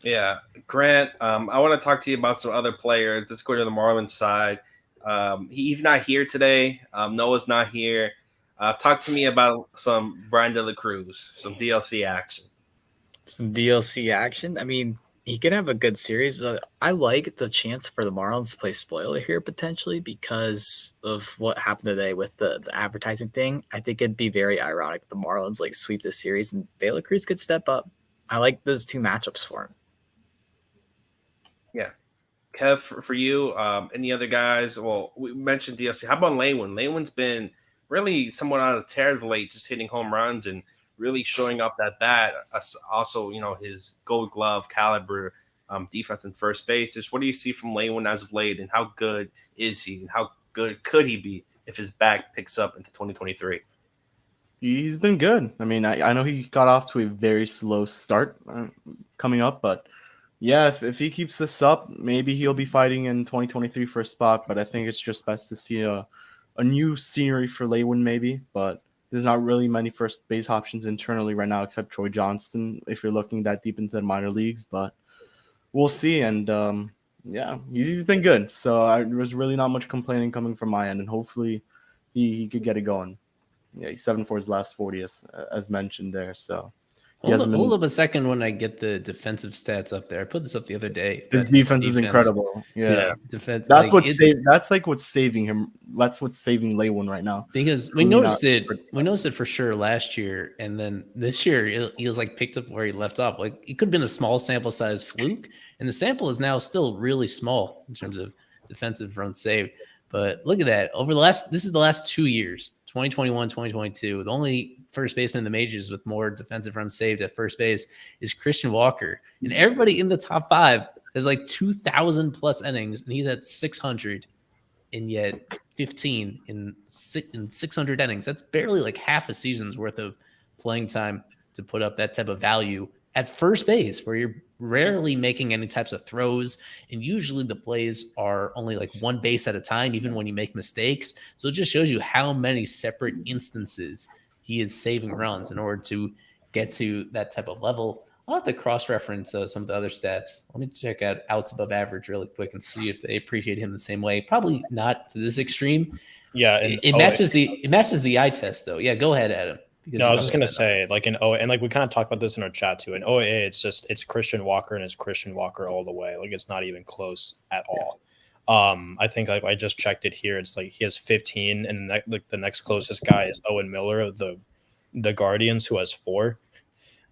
Yeah, Grant, I want to talk to you about some other players. Let's go to the Marlins side. He's not here today. Noah's not here. Talk to me about some Brian De La Cruz, some DLC action. I mean, he could have a good series. I like the chance for the Marlins to play spoiler here potentially because of what happened today with the advertising thing. I think it'd be very ironic if the Marlins like sweep this series and De La Cruz could step up. I like those two matchups for him. Yeah. Kev, for you, any other guys? Well, we mentioned DLC. How about Lewin? Lewin's been really somewhat on a tear of late, just hitting home runs and really showing up that bat. Also, his Gold Glove caliber defense and first base. Just what do you see from Lewin as of late, and how good is he, and how good could he be if his back picks up into 2023? He's been good. I mean, I know he got off to a very slow start coming up, but yeah, if he keeps this up, maybe he'll be fighting in 2023 for a spot. But I think it's just best to see a new scenery for Lewin maybe, but there's not really many first base options internally right now except Troy Johnston if you're looking that deep into the minor leagues, but we'll see. And yeah, he's been good. So there's really not much complaining coming from my end, and hopefully he could get it going. Yeah, he's 7 for his last 40 as mentioned there. So hold up a second when I get the defensive stats up there. I put this up the other day. His defense is incredible. Yeah. Defense, that's what's saving him. That's what's saving Lewin right now. Because we noticed it for sure last year, and then this year he was like picked up where he left off. Like it could have been a small sample size fluke, and the sample is now still really small in terms of defensive runs saved. But look at that. This is the last 2 years, 2021, 2022. The only first baseman in the majors with more defensive runs saved at first base is Christian Walker. And everybody in the top 5 has like 2,000 plus innings, and he's at 600 and yet 15 in 600 innings. That's barely like half a season's worth of playing time to put up that type of value at first base, where you're rarely making any types of throws, and usually the plays are only like one base at a time, even when you make mistakes. So it just shows you how many separate instances he is saving runs in order to get to that type of level. I'll have to cross-reference some of the other stats. Let me check out outs above average really quick and see if they appreciate him the same way. Probably not to this extreme. Yeah, it matches the eye test though. Yeah, go ahead, Adam. No, I was just gonna say, like in OA, and like we kind of talked about this in our chat too. In OA, it's Christian Walker, and it's Christian Walker all the way. Like it's not even close at all. I think like I just checked it here. It's like he has 15, and the next closest guy is Owen Miller of the Guardians, who has 4.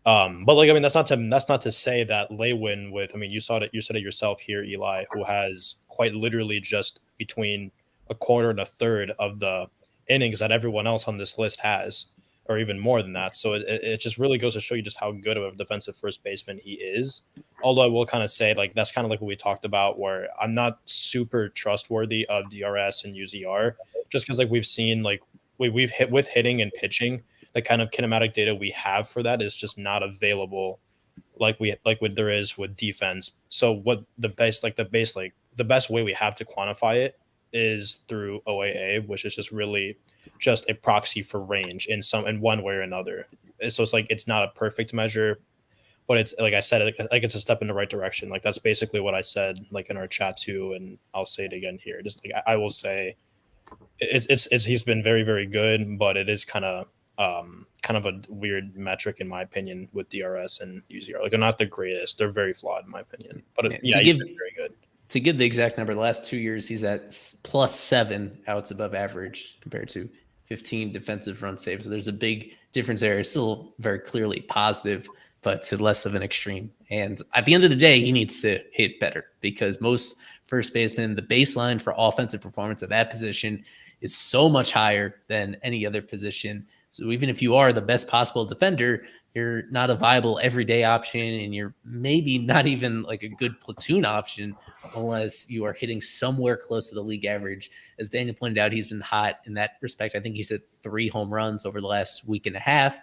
But like I mean, that's not to say that Lewin you said it yourself here, Eli, who has quite literally just between a quarter and a third of the innings that everyone else on this list has, or even more than that. So it just really goes to show you just how good of a defensive first baseman he is. Although I will kind of say, like, that's kind of like what we talked about, where I'm not super trustworthy of DRS and UZR, just because like we've seen, like we've hit with hitting and pitching, the kind of kinematic data we have for that is just not available like what there is with defense. So what the best way we have to quantify it is through OAA, which is just really just a proxy for range in one way or another. So it's like it's not a perfect measure, but it's like I said, like it's a step in the right direction. Like that's basically what I said, like in our chat too, and I'll say it again here. Just like I will say, it's he's been very, very good, but it is kind of a weird metric in my opinion with DRS and UZR. Like they're not the greatest; they're very flawed in my opinion. But he's been very good. To give the exact number, the last 2 years he's at +7 outs above average compared to 15 defensive run saves. So there's a big difference there. It's still very clearly positive, but to less of an extreme. And at the end of the day, he needs to hit better because most first basemen, the baseline for offensive performance at that position is so much higher than any other position. So even if you are the best possible defender, you're not a viable everyday option, and you're maybe not even like a good platoon option unless you are hitting somewhere close to the league average. As Daniel pointed out, he's been hot in that respect. I think he's hit 3 home runs over the last week and a half,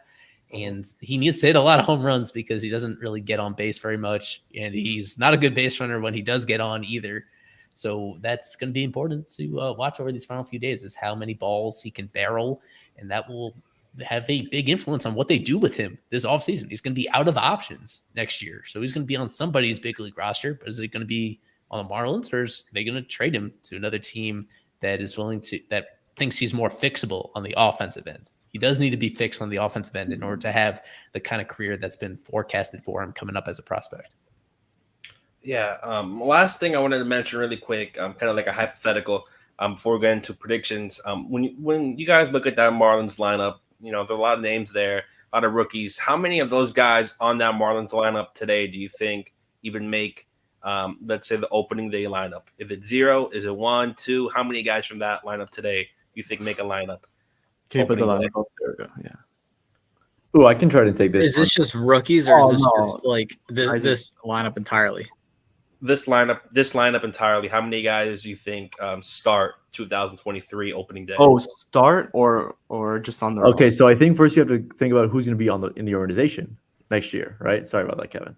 and he needs to hit a lot of home runs because he doesn't really get on base very much, and he's not a good base runner when he does get on either. So that's going to be important to watch over these final few days, is how many balls he can barrel, and that will have a big influence on what they do with him this offseason. He's going to be out of options next year. So he's going to be on somebody's big league roster, but is it going to be on the Marlins, or are they going to trade him to another team that is that thinks he's more fixable on the offensive end? He does need to be fixed on the offensive end in order to have the kind of career that's been forecasted for him coming up as a prospect. Yeah. Last thing I wanted to mention really quick, kind of like a hypothetical, before we get into predictions. When you guys look at that Marlins lineup, there are a lot of names there, a lot of rookies. How many of those guys on that Marlins lineup today do you think even make, let's say, the opening day lineup? If it's 0, is it 1, 2? How many guys from that lineup today you think make a lineup? Can you put the lineup up? There we go. Yeah. Oh, I can try to take this. Is this just rookies, or is this just like this lineup entirely? This lineup entirely. How many guys do you think start 2023 opening day? Oh, start or just on the roster? Okay, so I think first you have to think about who's going to be in the organization next year, right? Sorry about that, Kevin.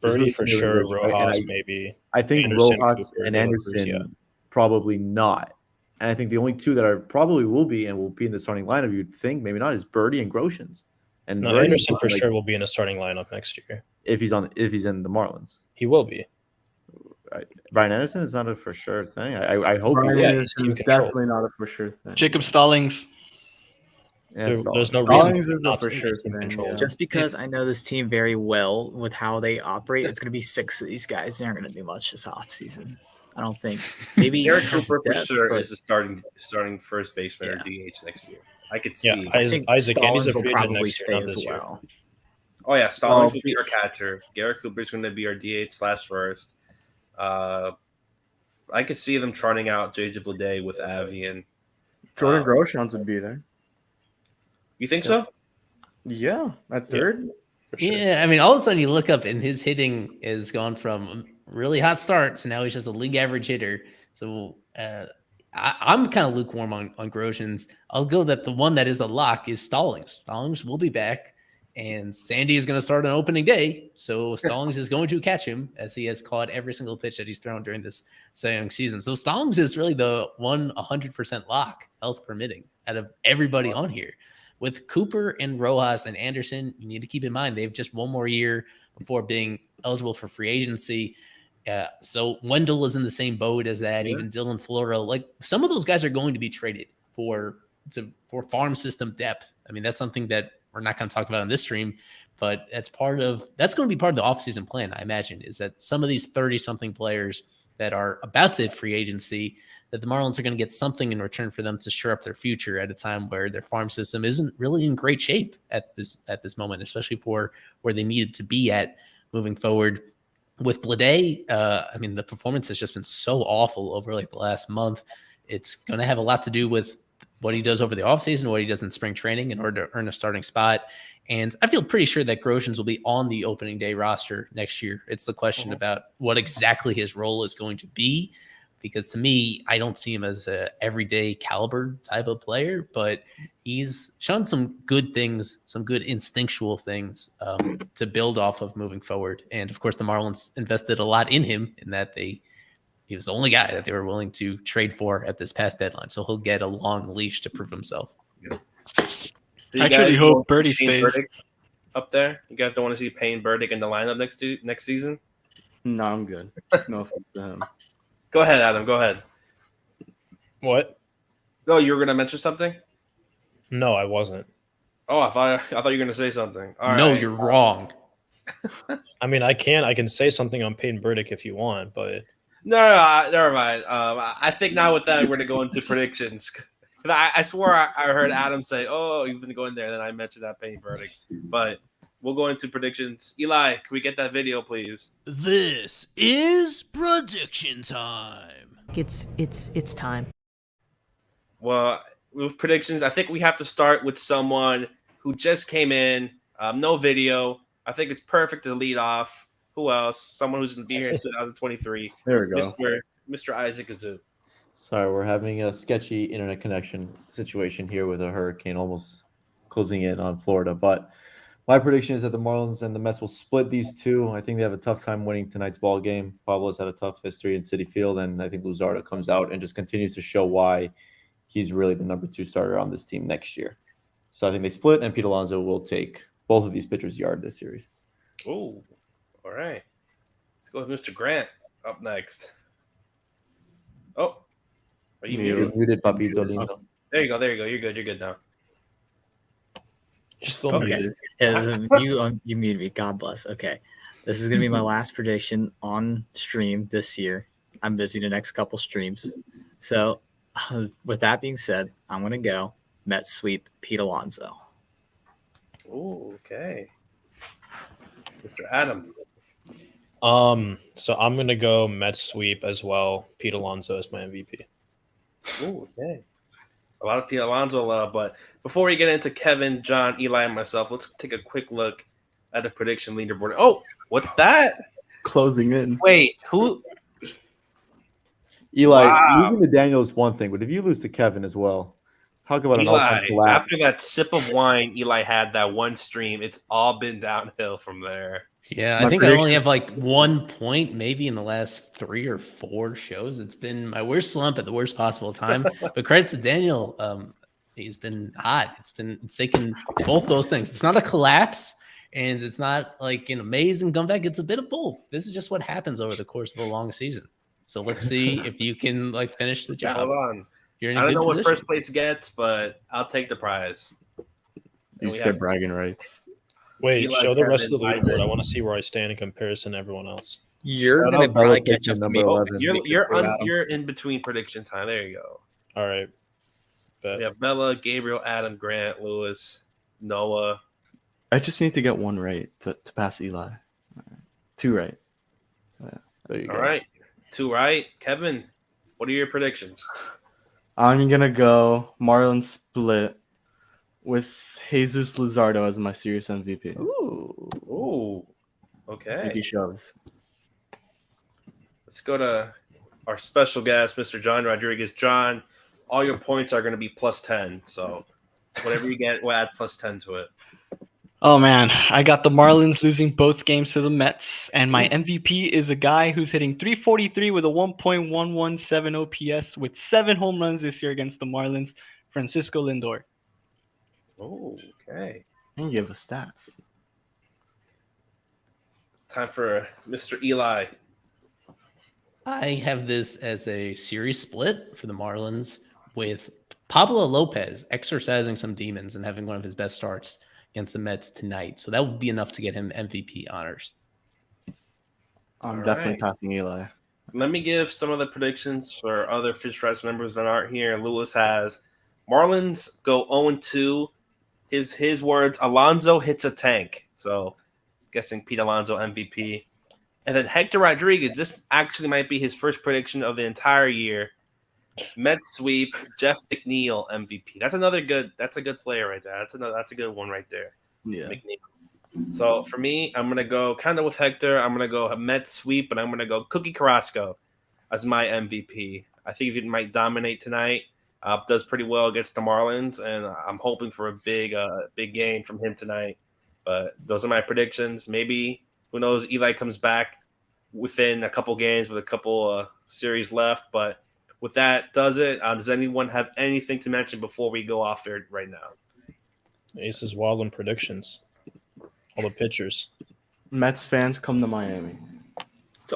Birdie for sure, Rojas maybe. I think Rojas and Anderson probably not. And I think the only 2 that are probably will be in the starting lineup, you'd think, maybe not, is Birdie and Groshans. And no, Anderson for sure will be in the starting lineup next year. If he's in the Marlins. He will be. Brian Anderson is not a for sure thing. I hope Brian he Anderson is definitely not a for sure thing. Jacob Stallings. Yeah, there's no reason for not for sure thing. Control. Just because I know this team very well with how they operate, it's going to be 6 of these guys. They aren't going to do much this offseason. I don't think. Maybe Garrett Cooper for sure is a starting first baseman or DH next year. I could see. Yeah, I think Stallings will probably stay as well. Oh yeah, Stallings will be our catcher. Garrett Cooper is going to be our DH/first. I could see them trotting out JJ Bleday with Avian. Jordan Groshans would be there. You think so? Yeah, at third. Sure. Yeah, I mean, all of a sudden you look up and his hitting has gone from a really hot start to now he's just a league average hitter. So I'm kind of lukewarm on Groshans. I'll go that the one that is a lock is Stallings. Stallings will be back, and Sandy is going to start on opening day. So Stallings is going to catch him, as he has caught every single pitch that he's thrown during this Cy Young season. So Stallings is really the 100% lock, health permitting, out of everybody on here. With Cooper and Rojas and Anderson, you need to keep in mind they've just one more year before being eligible for free agency. So Wendell is in the same boat as that. Yeah. Even Dylan Floro, like some of those guys are going to be traded for farm system depth. I mean, that's something that we're not going to talk about on this stream, but that's going to be part of the offseason plan, I imagine, is that some of these 30-something players that are about to hit free agency, that the Marlins are going to get something in return for them to shore up their future at a time where their farm system isn't really in great shape at this moment, especially for where they needed to be at moving forward. With Bleday, I mean, the performance has just been so awful over like the last month. It's going to have a lot to do with what he does over the offseason, what he does in spring training in order to earn a starting spot. And I feel pretty sure that Groshans will be on the opening day roster next year. It's the question about what exactly his role is going to be, because to me, I don't see him as a everyday caliber type of player, but he's shown some good things, some good instinctual things to build off of moving forward. And of course, the Marlins invested a lot in him in that he was the only guy that they were willing to trade for at this past deadline. So he'll get a long leash to prove himself. So I truly hope Birdie stays up there. You guys don't want to see Payne Burdick in the lineup next season? No, I'm good. No offense to him. Go ahead, Adam. Go ahead. What? Oh, you were going to mention something? No, I wasn't. Oh, I thought you were going to say something. All no, right. You're wrong. I mean, I can say something on Payne Burdick if you want, but No, never mind. I think now with that we're going to go into predictions. I swore I heard Adam say, "Oh, you're going to go in there." Then I mentioned that Payne Burdick, but we'll go into predictions. Eli, can we get that video, please? This is prediction time. It's time. Well, with predictions, I think we have to start with someone who just came in. No video. I think it's perfect to lead off. Who else? Someone who's going to be here in 2023. There we go. Mr. Isaac Azu. Sorry, we're having a sketchy internet connection situation here with a hurricane almost closing in on Florida. But my prediction is that the Marlins and the Mets will split these two. I think they have a tough time winning tonight's ball game. Pablo's had a tough history in Citi Field, and I think Luzardo comes out and just continues to show why he's really the number 2 starter on this team next year. So I think they split, and Pete Alonso will take both of these pitchers' yard this series. Oh, all right. Let's go with Mr. Grant up next. Oh, are you muted, Papito Lindo? There you go. You're good now. You're still muted. You muted me. God bless. Okay. This is going to be my last prediction on stream this year. I'm busy the next couple streams. So with that being said, I'm going to go Mets sweep Pete Alonso. Oh, okay. Mr. Adam. So I'm gonna go Mets sweep as well. Pete Alonso is my MVP. Oh, okay. A lot of Pete Alonso love, but before we get into Kevin, John, Eli, and myself, let's take a quick look at the prediction leaderboard. Oh, what's that? Closing in. Wait, who? Eli, losing to Daniel is one thing, but if you lose to Kevin as well, talk about Eli, an collapse. after that sip of wine Eli had that one stream, it's all been downhill from there. Yeah, I think I only have like 1 point maybe in the last 3 or 4 shows. It's been my worst slump at the worst possible time. But credit to Daniel. He's been hot. It's taken both those things. It's not a collapse and it's not like an amazing comeback. It's a bit of both. This is just what happens over the course of a long season. So let's see if you can like finish the job. Hold on. You're in I don't know position. what first place gets, but I'll take the prize. You just get bragging rights. Wait, Eli, show the rest of the Kevin, leaderboard. Isaac. I want to see where I stand in comparison to everyone else. You're going to probably catch up to me. You're in between prediction time. There you go. All right. Bet. We have Bella, Gabriel, Adam, Grant, Lewis, Noah. I just need to get 1 right to pass Eli. 2 right. Yeah, there you go. All right. 2 right. Kevin, what are your predictions? I'm going to go Marlins split with Jesus Luzardo as my series MVP. Ooh. Okay. I think he shows. Let's go to our special guest, Mr. John Rodriguez. John, all your points are going to be plus 10. So whatever you get, we'll add plus 10 to it. Oh, man. I got the Marlins losing both games to the Mets, and my MVP is a guy who's hitting 343 with a 1.117 OPS with 7 home runs this year against the Marlins, Francisco Lindor. Oh, okay. And give us stats. Time for Mr. Eli. I have this as a series split for the Marlins with Pablo Lopez exercising some demons and having one of his best starts against the Mets tonight. So that would be enough to get him MVP honors. I'm definitely passing Eli. Let me give some of the predictions for other Fish Stripes members that aren't here. Lewis has Marlins go 0-2. His words, Alonso hits a tank. So guessing Pete Alonso MVP. And then Hector Rodriguez, this actually might be his first prediction of the entire year. Mets sweep. Jeff McNeil MVP. That's a good player right there. That's a good one right there. Yeah. McNeil. So for me, I'm gonna go kind of with Hector. I'm gonna go Mets sweep, and I'm gonna go Cookie Carrasco as my MVP. I think he might dominate tonight. Does pretty well against the Marlins, and I'm hoping for a big game from him tonight. But those are my predictions. Maybe, who knows, Eli comes back within a couple games with a couple series left. But with that, does it? Does anyone have anything to mention before we go off there right now? Aces wild and predictions. All the pitchers. Mets fans come to Miami.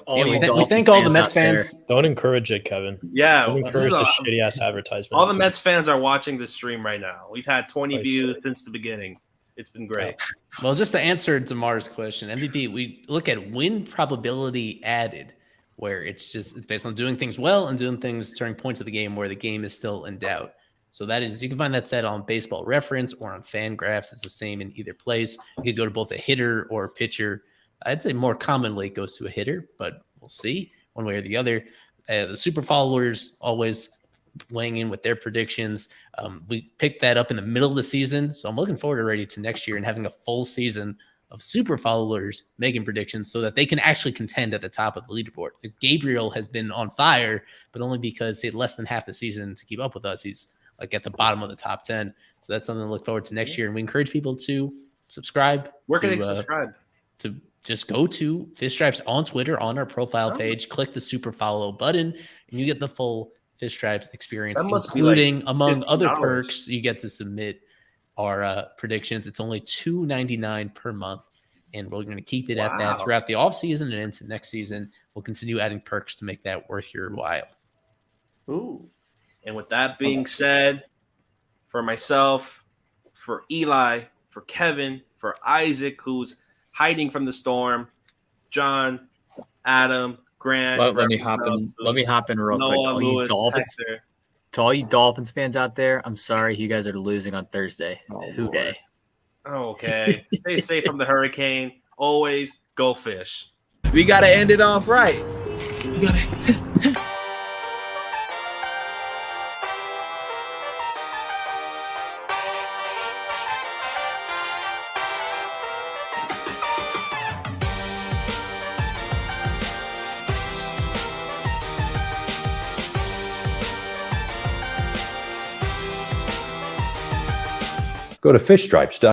We thank all the Mets fans. Don't encourage it, Kevin. Yeah, don't encourage the shitty ass advertisement. All the Mets fans are watching the stream right now. We've had 20 views since the beginning. It's been great. Well, just to answer Damar's question, MVP, we look at win probability added, where it's based on doing things well and doing things during points of the game where the game is still in doubt. So that is, you can find that set on Baseball Reference or on Fangraphs. It's the same in either place. You could go to both a hitter or a pitcher. I'd say more commonly it goes to a hitter, but we'll see one way or the other. The super followers always weighing in with their predictions. We picked that up in the middle of the season, so I'm looking forward already to next year and having a full season of super followers making predictions so that they can actually contend at the top of the leaderboard. Like Gabriel has been on fire, but only because he had less than half a season to keep up with us. He's like at the bottom of the top 10. So that's something to look forward to next year. And we encourage people to subscribe. Where can they subscribe? To just go to Fish Stripes on Twitter on our profile page, click the super follow button, and you get the full Fish Stripes experience, including among other perks, you get to submit our predictions. It's only $2.99 per month, and we're going to keep it at that throughout the off season and into next season. We'll continue adding perks to make that worth your while. Ooh. And with that being said, for myself, for Eli, for Kevin, for Isaac, who's hiding from the storm, John, Adam, Grant. Let me hop in real quick. To all you Dolphins fans out there, I'm sorry you guys are losing on Thursday. Who day? Okay. Stay safe from the hurricane. Always go fish. We gotta end it off right. We gotta. Go to fishstripes.com.